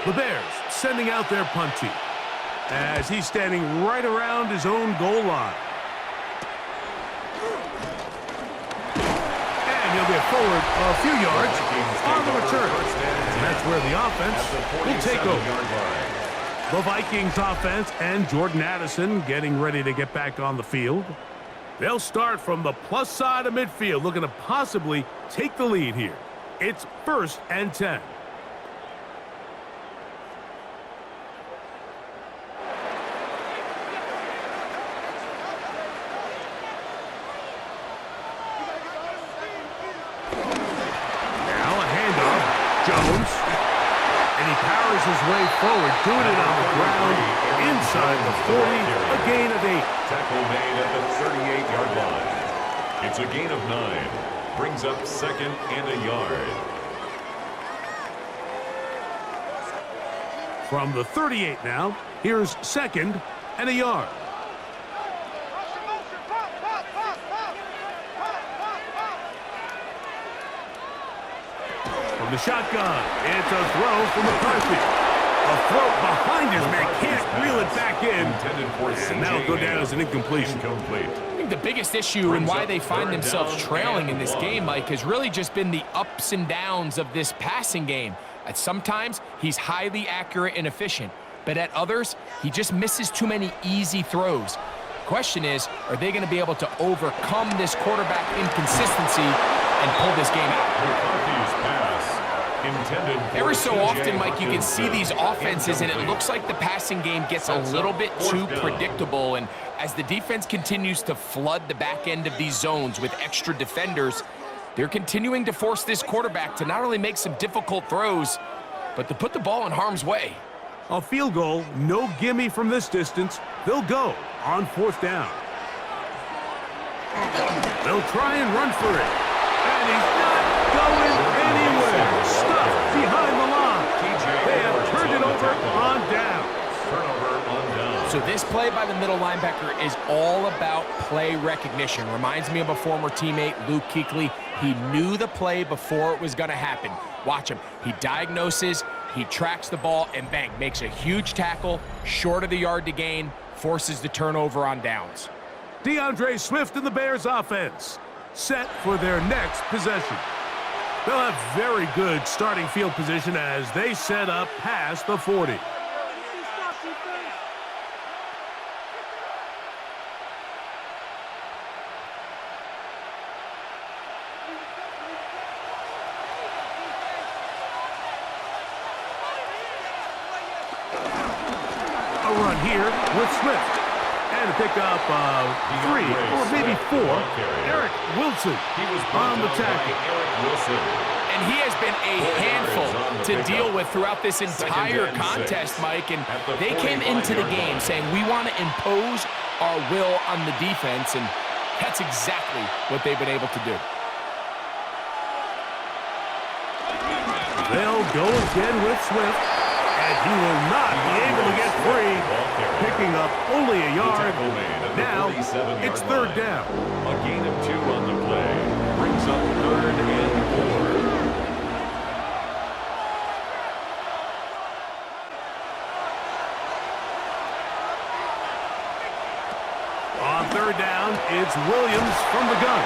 The Bears sending out their punt team as he's standing right around his own goal line. And he'll get forward a few yards on the return. And that's where the offense will take over. The Vikings offense and Jordan Addison getting ready to get back on the field. They'll start from the plus side of midfield, looking to possibly take the lead here. It's 1st and 10. Jones, and he powers his way forward, doing it on the ground, inside the 40, a gain of 8. Tackle made at the 38-yard line. It's a gain of 9. Brings up 2nd and a yard. From the 38 now, here's 2nd and a yard. The shotgun. It's a throw from McCarthy. A throw behind his man. Can't reel it back in. And that'll go down as an incompletion. I think the biggest issue and why they find themselves trailing in this game, Mike, has really just been the ups and downs of this passing game. At sometimes, he's highly accurate and efficient. But at others, he just misses too many easy throws. Question is, are they going to be able to overcome this quarterback inconsistency and pull this game out? Every so often, Mike, you can see these offenses, and it looks like the passing game gets a little bit too predictable. And as the defense continues to flood the back end of these zones with extra defenders, they're continuing to force this quarterback to not only make some difficult throws, but to put the ball in harm's way. A field goal, no gimme from this distance. They'll go on 4th down. They'll try and run for it. And he's not going anywhere. Stuffed behind the line. They have turned it over on down. So this play by the middle linebacker is all about play recognition. Reminds me of a former teammate, Luke Kuechly. He knew the play before it was going to happen. Watch him. He diagnoses, He tracks the ball and bang, makes a huge tackle, short of the yard to gain, forces the turnover on downs. DeAndre Swift and the Bears offense set for their next possession. They'll have very good starting field position as they set up past the 40. A run here with Swift. And a pickup of 3 or maybe 4. Eric Wilson on the tackle. And he has been a handful to deal with throughout this entire contest, Mike. And they came into the game saying, we want to impose our will on the defense. And that's exactly what they've been able to do. They'll go again with Swift. And he will not be able to get free, picking up only a yard. Now, it's third down. A gain of 2 on the play. Brings up 3rd and 4. On third down, it's Williams from the gun.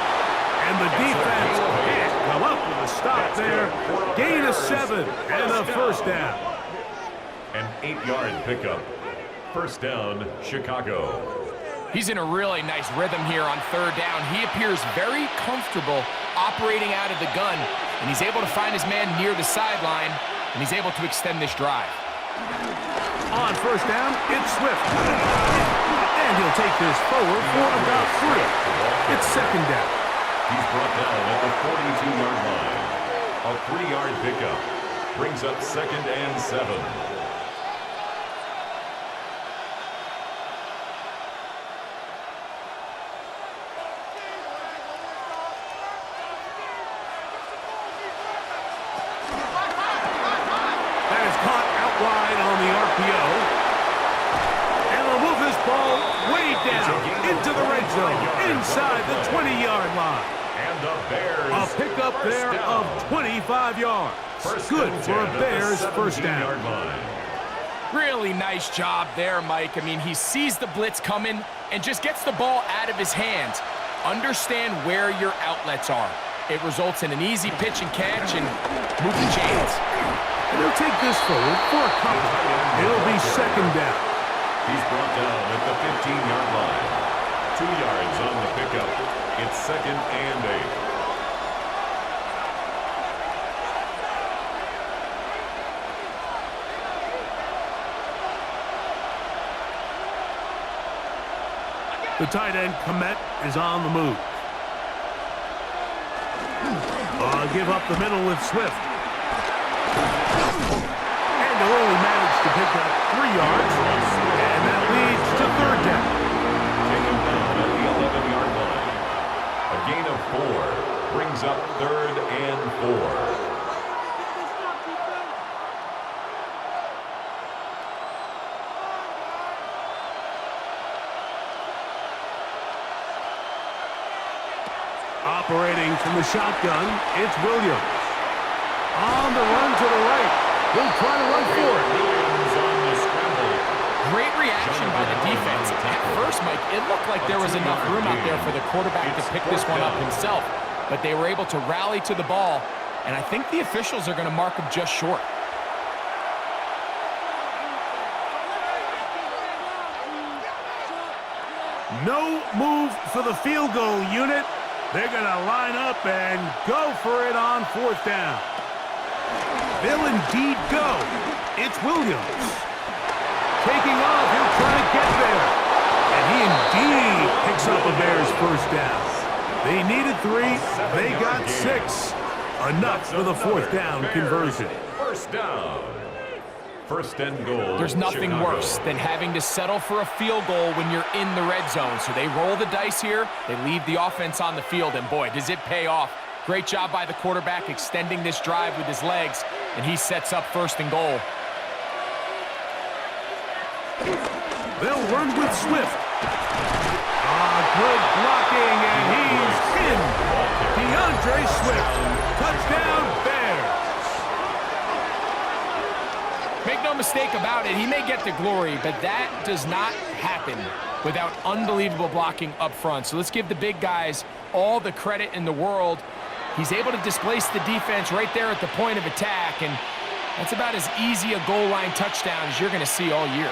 And the defense can't come up with a stop there. Gain of 7 and a first down. An 8-yard pickup. First down, Chicago. He's in a really nice rhythm here on third down. He appears very comfortable operating out of the gun, and he's able to find his man near the sideline, and he's able to extend this drive. On first down, it's Swift. And he'll take this forward for about 3. It's second down. He's brought down at the 42-yard line. A 3-yard pickup. Brings up 2nd and 7. Into the red zone, inside the 20-yard line. And the Bears. A pickup there of 25 yards. Good for a Bears first down. Really nice job there, Mike. I mean, he sees the blitz coming and just gets the ball out of his hands. Understand where your outlets are. It results in an easy pitch and catch and moving chains. And he'll take this forward for a couple. It'll be second down. He's brought down at the 15-yard line. 2 yards on the pickup. It's 2nd and 8. The tight end, Komet, is on the move. Give up the middle with Swift. And they'll only manage to pick up 3 yards. And that leads to third down. Take him down at the 11-yard line. A gain of 4 brings up 3rd and 4. Operating from the shotgun, it's Williams. On the run to the right. He'll try to run for it. Williams on the scramble. Great reaction by the defense. At first, Mike, it looked like there was enough room out there for the quarterback to pick this one up himself. But they were able to rally to the ball, and I think the officials are going to mark him just short. No move for the field goal unit. They're going to line up and go for it on fourth down. They'll indeed go. It's Williams. Taking off, he'll try to get there. And he indeed picks up a Bears first down. They needed 3, they got 6. Enough for the fourth down conversion. First down. First and goal. There's nothing worse than having to settle for a field goal when you're in the red zone. So they roll the dice here. They leave the offense on the field, and boy, does it pay off. Great job by the quarterback extending this drive with his legs, and he sets up first and goal. They'll run with Swift. Good blocking, and he's in. DeAndre Swift. Touchdown, Bears. make no mistake about it, he may get the glory, but that does not happen without unbelievable blocking up front. So let's give the big guys all the credit in the world. He's able to displace the defense right there at the point of attack, and that's about as easy a goal line touchdown as you're going to see all year.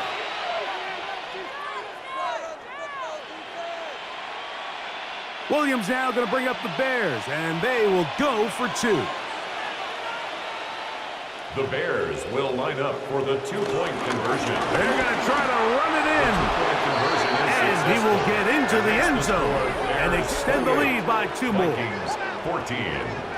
Williams now going to bring up the Bears, and they will go for 2. The Bears will line up for the two-point conversion. They're going to try to run it in. And he will get into the end zone and extend the lead by 2 more. Vikings 14.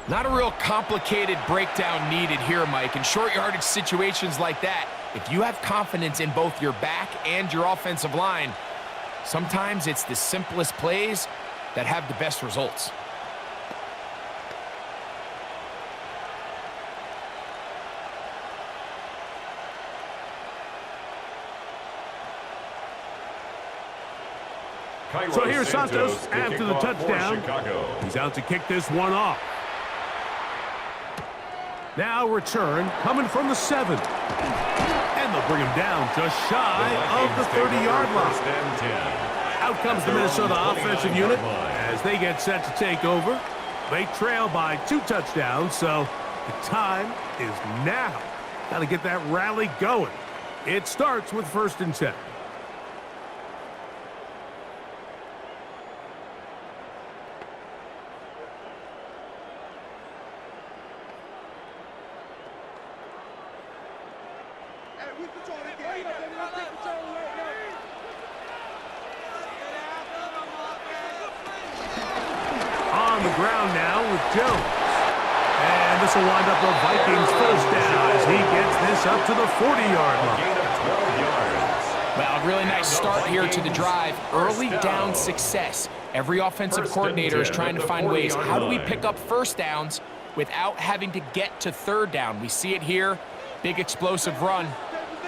Not a real complicated breakdown needed here, Mike. In short yardage situations like that, if you have confidence in both your back and your offensive line, sometimes it's the simplest plays that have the best results. So here's Santos after the touchdown. He's out to kick this one off. Now return coming from the 7. And they'll bring him down just shy of the 30-yard line. Out comes the Minnesota offensive unit as they get set to take over. They trail by 2 touchdowns, so the time is now. Got to get that rally going. It starts with 1st and 10. On the ground now with Jones. And this will wind up the Vikings 1st down as he gets this up to the 40-yard line. Gain of 12 yards. Well, a really nice start here to the drive. Early down success. Every offensive coordinator is trying to find ways. How do we pick up 1st downs without having to get to 3rd down? We see it here. Big explosive run.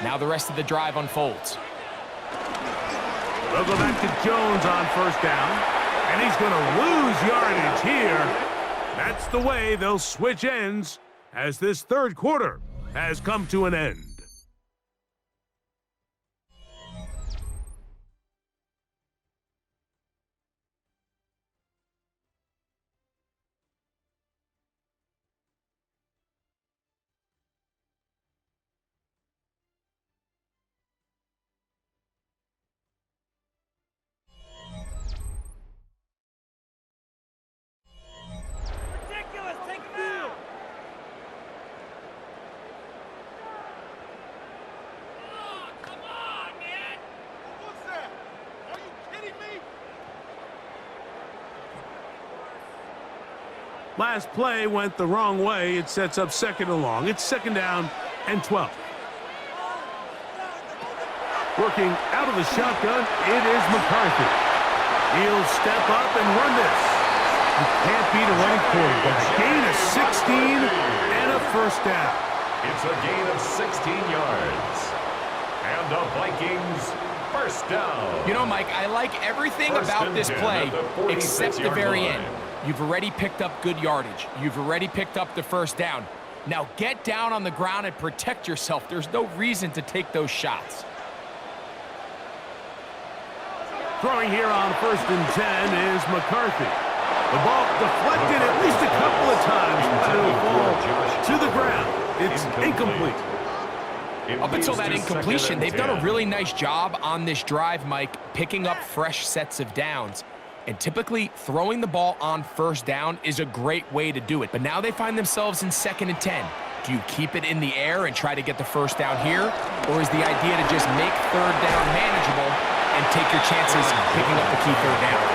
Now the rest of the drive unfolds. They'll go back to Jones on 1st down. And he's going to lose yardage here. That's the way they'll switch ends as this 3rd quarter has come to an end. Last play went the wrong way. It sets up 2nd and long. It's 2nd down and 12. Working out of the shotgun, it is McCarthy. He'll step up and run this. You can't beat a running quarterback. Gain of 16 and a 1st down. It's a gain of 16 yards. And the Vikings 1st down. You know, Mike, I like everything about this play except the very end. You've already picked up good yardage. You've already picked up the 1st down. Now get down on the ground and protect yourself. There's no reason to take those shots. Throwing here on 1st and 10 is McCarthy. The ball deflected at least a couple of times, but it'll fall to the ground. It's incomplete. Up until that incompletion, they've done a really nice job on this drive, Mike, picking up fresh sets of downs. And typically, throwing the ball on 1st down is a great way to do it. But now they find themselves in 2nd and 10. Do you keep it in the air and try to get the 1st down here? Or is the idea to just make 3rd down manageable and take your chances picking up the key 3rd down?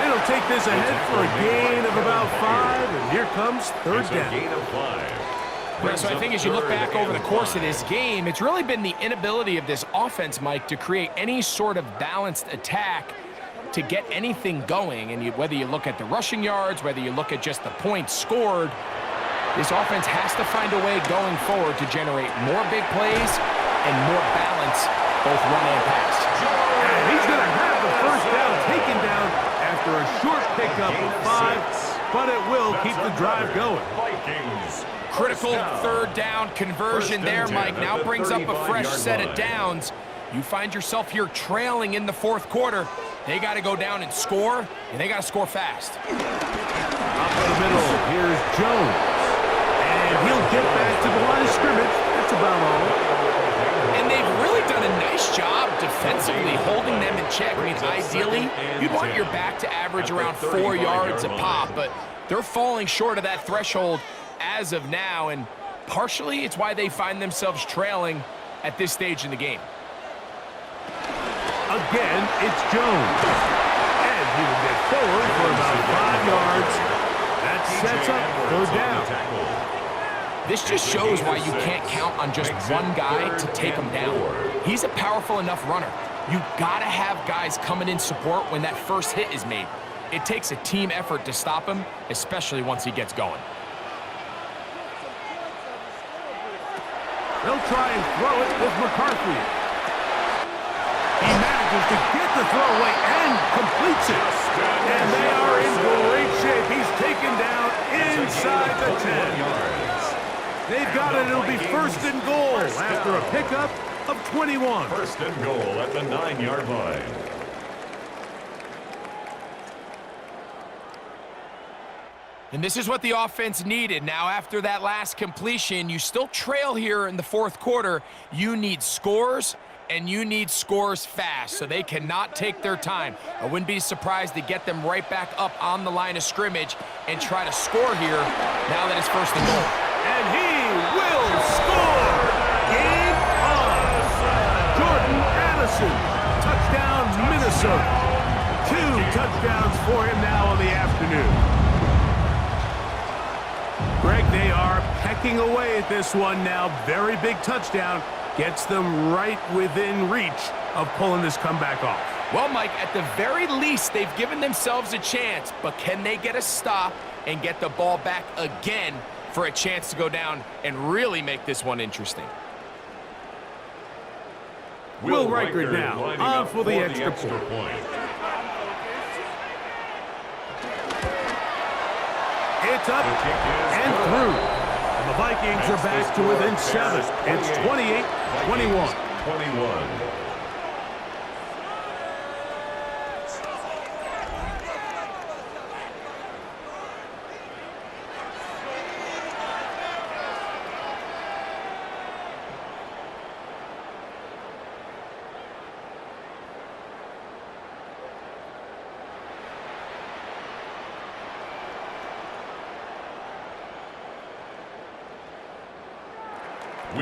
It'll take this ahead for a gain of about 5, and here comes 3rd down. Gain of 5. Yeah, so I think as you look back over the course of this game, it's really been the inability of this offense, Mike, to create any sort of balanced attack to get anything going. And whether you look at the rushing yards, whether you look at just the points scored, this offense has to find a way going forward to generate more big plays and more balance, both run and pass. And he's going to have the first down taken down after a short pickup of 5, but it will keep the drive going. Critical third down conversion there, Mike. Now brings up a fresh set of downs. You find yourself here trailing in the fourth quarter. They got to go down and score, and they got to score fast. Up in the middle, here's Jones. And he'll get back to the line of scrimmage. That's about all. And they've really done a nice job defensively holding them in check. I mean, ideally, you'd want your back to average around 4 yards a pop, but they're falling short of that threshold as of now, and partially it's why they find themselves trailing at this stage in the game. Again, it's Jones. And he will get forward for about 5 yards. That sets up third down. This just shows why you can't count on just one guy to take him down. He's a powerful enough runner. You gotta have guys coming in support when that first hit is made. It takes a team effort to stop him, especially once he gets going. They'll try and throw it with McCarthy. He manages to get the throw away and completes it. And they are in great shape. He's taken down inside the 10. They've got it. It'll be first and goal after a pickup of 21. First and goal at the 9-yard line. And this is what the offense needed. Now, after that last completion, you still trail here in the fourth quarter. You need scores, and you need scores fast, so they cannot take their time. I wouldn't be surprised to get them right back up on the line of scrimmage and try to score here now that it's first and goal. And he will score! Game on! Jordan Addison, touchdown Minnesota. 2 touchdowns for him now on the afternoon. Greg, they are pecking away at this one now. Very big touchdown. Gets them right within reach of pulling this comeback off. Well, Mike, at the very least, they've given themselves a chance, but can they get a stop and get the ball back again for a chance to go down and really make this one interesting? Will Reichard now on for the extra point. It's up and through. And the Vikings are back to within 7. It's 28-21.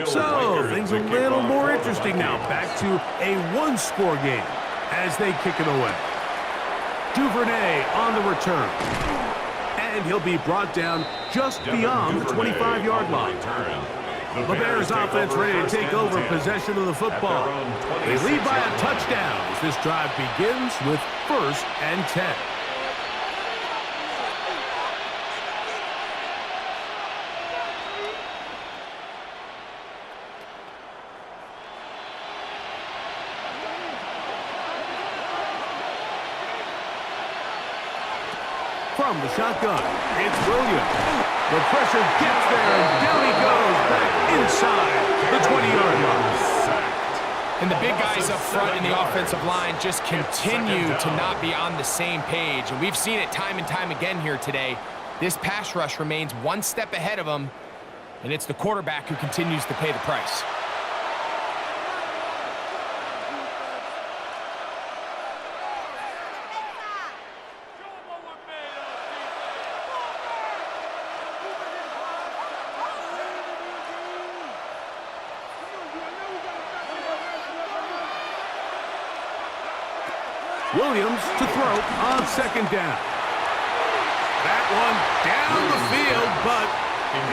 So, things a little more interesting now. Back to a one-score game as they kick it away. Duvernay on the return. And he'll be brought down just beyond the 25-yard line. The Bears offense ready to take over possession of the football. They lead by a touchdown as this drive begins with 1st and 10. From the shotgun, it's Williams. The pressure gets there, and down he goes back inside the 20-yard line. And the big guys up front in the offensive line just continue to not be on the same page. And we've seen it time and time again here today. This pass rush remains one step ahead of them, and it's the quarterback who continues to pay the price. Williams to throw on 2nd down. That one down the field, but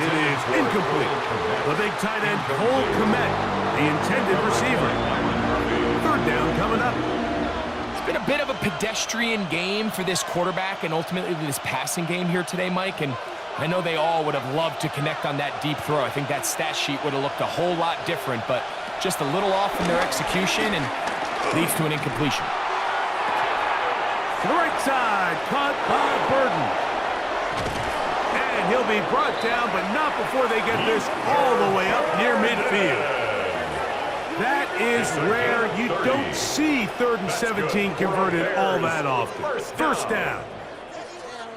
It is incomplete. The big tight end, Cole Kmet, the intended receiver. Third down coming up. It's been a bit of a pedestrian game for this quarterback and ultimately this passing game here today, Mike. And I know they all would have loved to connect on that deep throw. I think that stat sheet would have looked a whole lot different, but just a little off in their execution and leads to an incompletion. To the right side, caught by Burden. And he'll be brought down, but not before they get this all the way up near midfield. That is rare. You don't see 3rd and 17 converted all that often. First down.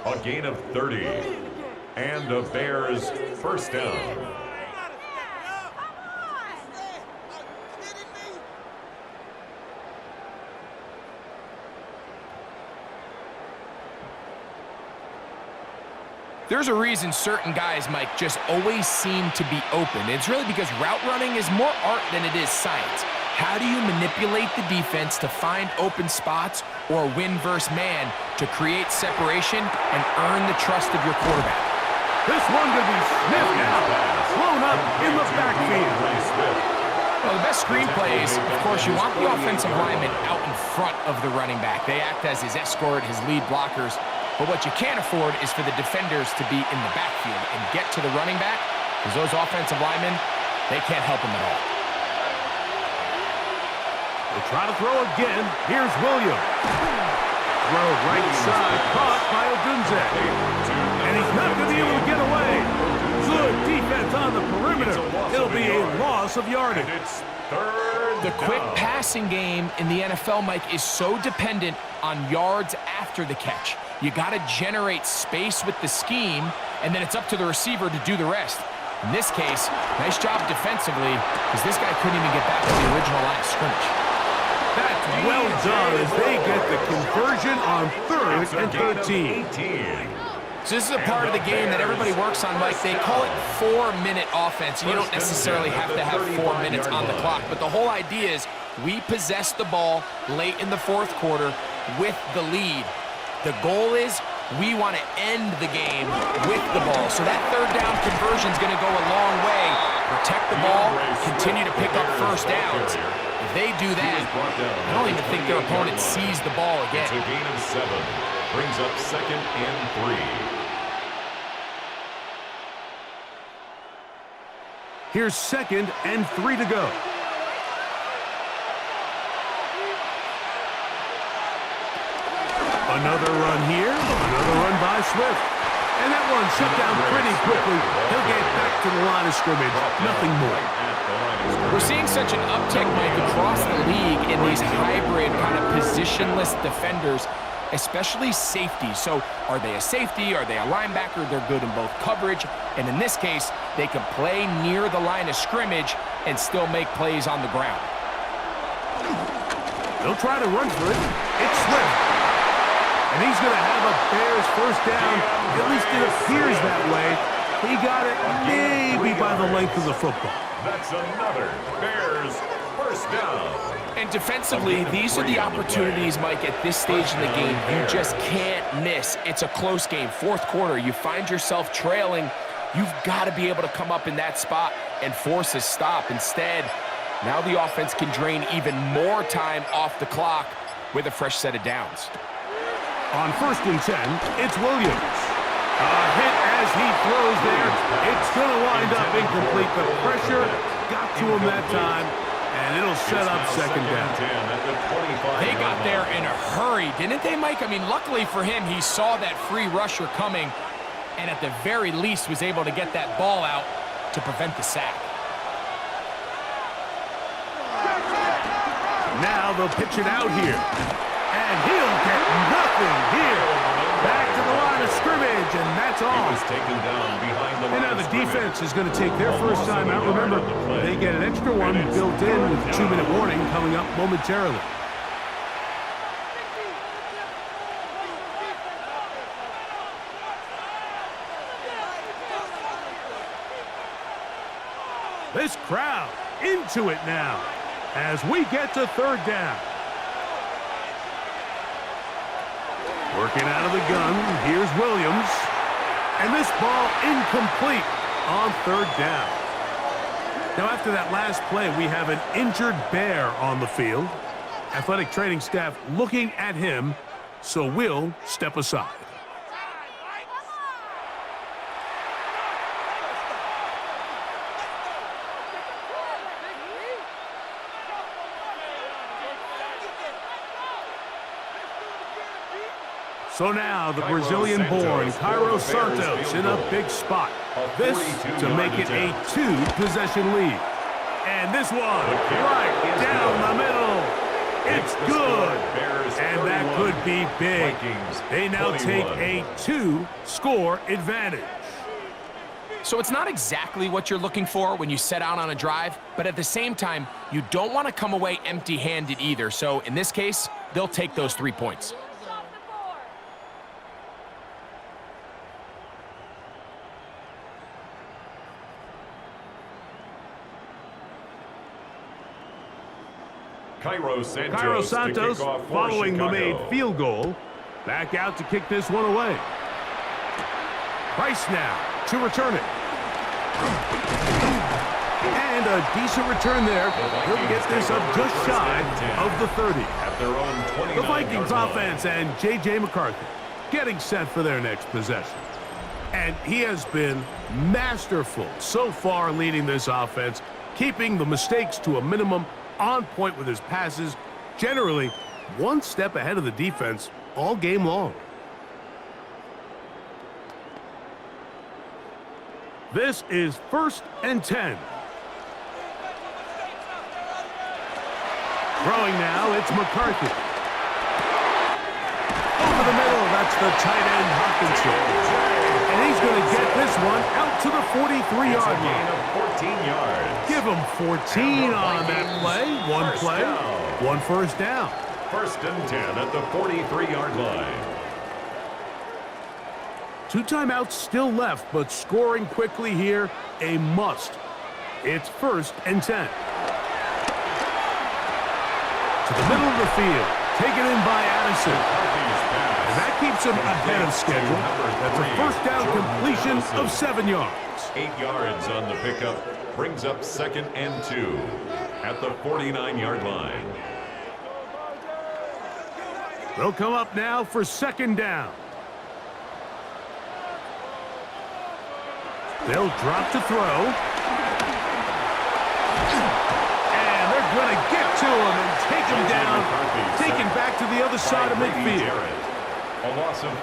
A gain of 30. And a Bears first down. There's a reason certain guys, Mike, just always seem to be open. It's really because route running is more art than it is science. How do you manipulate the defense to find open spots or win versus man to create separation and earn the trust of your quarterback? This one to be sniffed out, blown up in the backfield. Well, the best screenplays, of course, you want the offensive lineman out in front of the running back. They act as his escort, his lead blockers. But what you can't afford is for the defenders to be in the backfield and get to the running back, because those offensive linemen, they can't help him at all. They try to throw again. Here's Williams. Throw right side, caught by Odunze. And he's not going to be able to get away. Good defense on the perimeter. It'll be a loss of yardage. The quick passing game in the NFL, Mike, is so dependent on yards after the catch. You got to generate space with the scheme, and then it's up to the receiver to do the rest. In this case, nice job defensively, because this guy couldn't even get back to the original line of scrimmage. That's well done as they get the conversion on 3rd and 13. So this is a part of the game that everybody works on, Mike. They call it 4-minute offense. You don't necessarily have to have 4 minutes on the clock, but the whole idea is we possess the ball late in the 4th quarter with the lead. The goal is we want to end the game with the ball. So that 3rd down conversion is going to go a long way. Protect the ball, continue to pick up first downs. If they do that, I don't even think their opponent sees the ball again. It's a gain of 7. Brings up 2nd and 3. Here's 2nd and 3 to go. Another run here, another run by Swift. And that one shut down pretty quickly. He'll get back to the line of scrimmage, nothing more. We're seeing such an uptick, Mike, across the league in these hybrid kind of positionless defenders, especially safety. So are they a safety? Are they a linebacker? They're good in both coverage. And in this case, they can play near the line of scrimmage and still make plays on the ground. They'll try to run for it. It's Swift. And he's going to have a Bears first down. At least it appears that way. He got it maybe by the length of the football. That's another Bears first down. And defensively, these are the opportunities, Mike, at this stage in the game you just can't miss. It's a close game. 4th quarter, you find yourself trailing. You've got to be able to come up in that spot and force a stop. Instead, now the offense can drain even more time off the clock with a fresh set of downs. On 1st and 10, it's Williams. A hit as he throws there. It's going to wind up incomplete. The pressure got to him that time, and it'll set up 2nd down. They got there in a hurry, didn't they, Mike? I mean, luckily for him, he saw that free rusher coming, and at the very least was able to get that ball out to prevent the sack. Now they'll pitch it out here. And he'll get nothing here. Back to the line of scrimmage, and that's all. Taken down behind the and now the defense is going to take their first time out. Remember, they get an extra one built in with a 2-minute warning coming up momentarily. This crowd into it now as we get to 3rd down. Working out of the gun, here's Williams. And this ball incomplete. on third down. Now, after that last play, we have an injured Bear on the field. Athletic training staff looking at him, so we'll step aside. So now the Brazilian-born Cairo Santos in a big spot. This to make it a 2-possession lead. And this one right down the middle. It's good. And that could be big. They now take a 2-score advantage. So it's not exactly what you're looking for when you set out on a drive, but at the same time, you don't want to come away empty-handed either. So in this case, they'll take those 3 points. Cairo Santos following the made field goal. Back out to kick this one away. Price now to return it. And a decent return there. He'll get this up just shy of the 30. At their own the Vikings offense and J.J. McCarthy getting set for their next possession. And he has been masterful so far leading this offense, keeping the mistakes to a minimum, on point with his passes, generally one step ahead of the defense all game long. This is 1st and 10. Throwing now, it's McCarthy. Over the middle, that's the tight end Hawkinson. And he's going to get this one out to the 43-yard line. Of 14 yards. Give him 14 on that play. One first down. 1st and 10 at the 43-yard line. 2 timeouts still left, but scoring quickly here, a must. It's 1st and 10. To the middle of the field, taken in by Addison. And that keeps him ahead of schedule. That's a first down completion of 7 yards. 8 yards on the pickup. Brings up 2nd and 2 at the 49-yard line. They'll come up now for 2nd down. They'll drop to throw. And they're going to get to him and take him down. Taken back to the other side of midfield.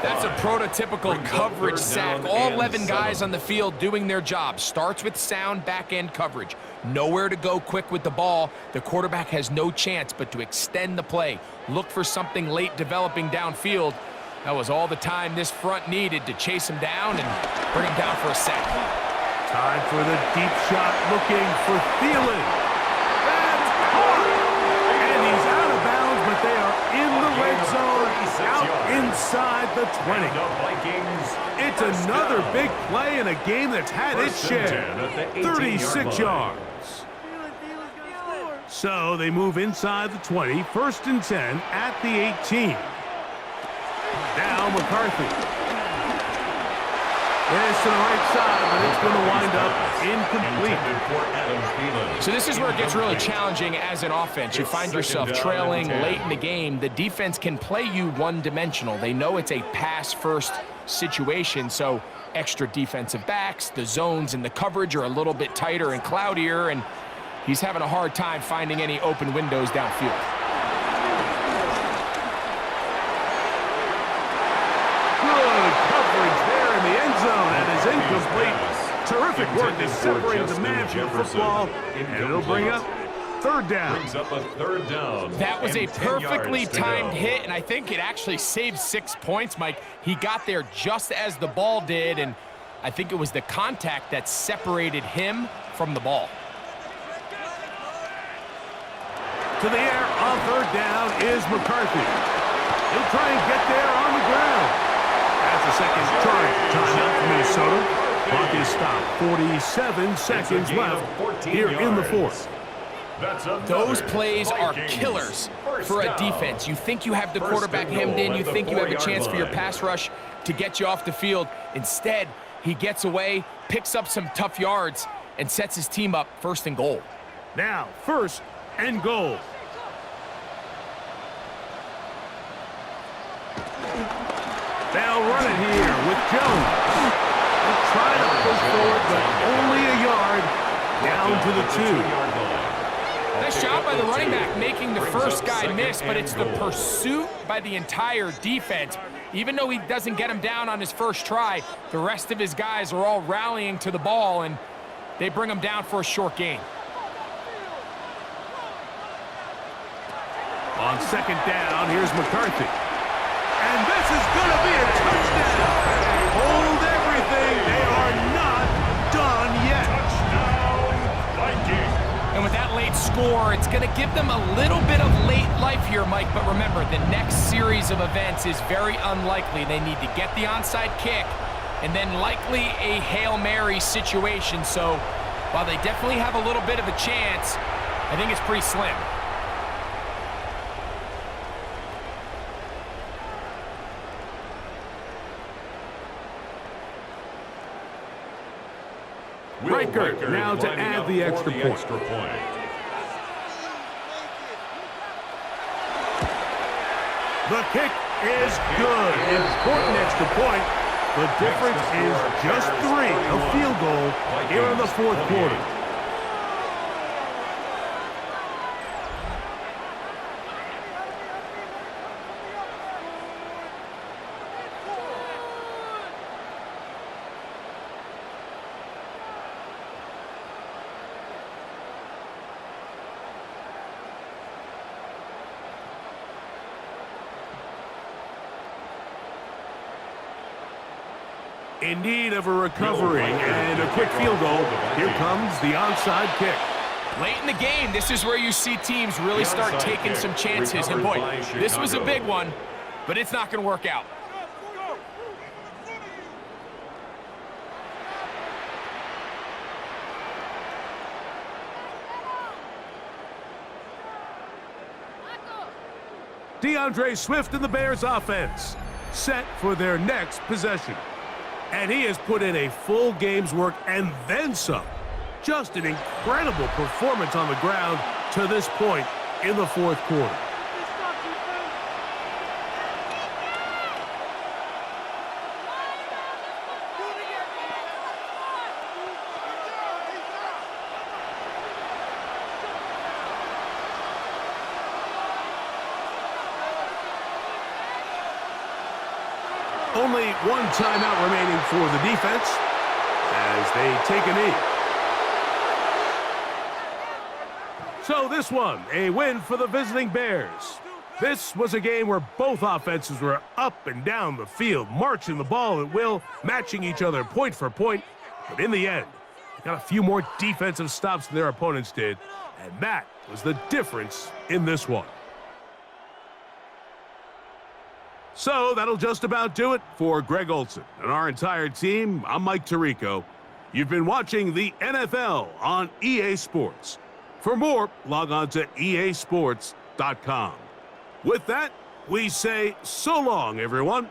That's a prototypical coverage sack. All 11 guys on the field doing their job. Starts with sound back-end coverage. Nowhere to go quick with the ball. The quarterback has no chance but to extend the play. Look for something late developing downfield. That was all the time this front needed to chase him down and bring him down for a sack. Time for the deep shot, looking for Thielen. That's caught! And he's out of bounds, but they are in the red zone, out inside the 20. It's another big play in a game that's had its share. 36 yards. So they move inside the 20, 1st and 10 at the 18. Now McCarthy. It's to the right side, but it's going to wind up incomplete. So this is where it gets really challenging as an offense. You find yourself trailing late in the game. The defense can play you one-dimensional. They know it's a pass-first situation, so extra defensive backs, the zones and the coverage are a little bit tighter and cloudier, and he's having a hard time finding any open windows downfield. Incomplete. Terrific work to separate the man from the football, and it'll bring up 3rd down. Brings up a 3rd down. That was a perfectly timed hit, and I think it actually saved 6 points, Mike. He got there just as the ball did, and I think it was the contact that separated him from the ball. To the air on 3rd down is McCarthy. He'll try and get there on the ground. That's the second charge timeout for Minnesota. Clock is stopped. 47 seconds left here in the 4th. Those plays are killers for a defense. You think you have the quarterback hemmed in. You think you have a chance for your pass rush to get you off the field. Instead, He gets away, picks up some tough yards, and sets his team up 1st and goal. Now, 1st and goal. They'll run it here with Jones. They'll try to push forward, but only a yard down to the 2. Nice job by the running back making the first guy miss, but it's the pursuit by the entire defense. Even though he doesn't get him down on his first try, the rest of his guys are all rallying to the ball, and they bring him down for a short gain. On 2nd down, here's McCarthy. And this is going to be a touchdown. Hold everything. They are not done yet. Touchdown, Vikings. And with that late score, it's going to give them a little bit of late life here, Mike. But remember, the next series of events is very unlikely. They need to get the onside kick and then likely a Hail Mary situation. So while they definitely have a little bit of a chance, I think it's pretty slim. Riker now to add the extra point. The kick is good. Important extra point. The difference is just 3, a field goal here in the 4th quarter. In need of a recovery and a quick field goal. Here comes the onside kick. Late in the game, this is where you see teams really start taking some chances. And boy, this was a big one, but it's not going to work out. DeAndre Swift and the Bears offense set for their next possession. And he has put in a full game's work and then some. Just an incredible performance on the ground to this point in the 4th quarter. Only one timeout remaining for the defense as they take a knee. So this one, a win for the visiting Bears. This was a game where both offenses were up and down the field, marching the ball at will, matching each other point for point. But in the end, they got a few more defensive stops than their opponents did, and that was the difference in this one. So that'll just about do it for Greg Olson and our entire team. I'm Mike Tirico. You've been watching the NFL on EA Sports. For more, log on to easports.com. With that, we say so long, everyone.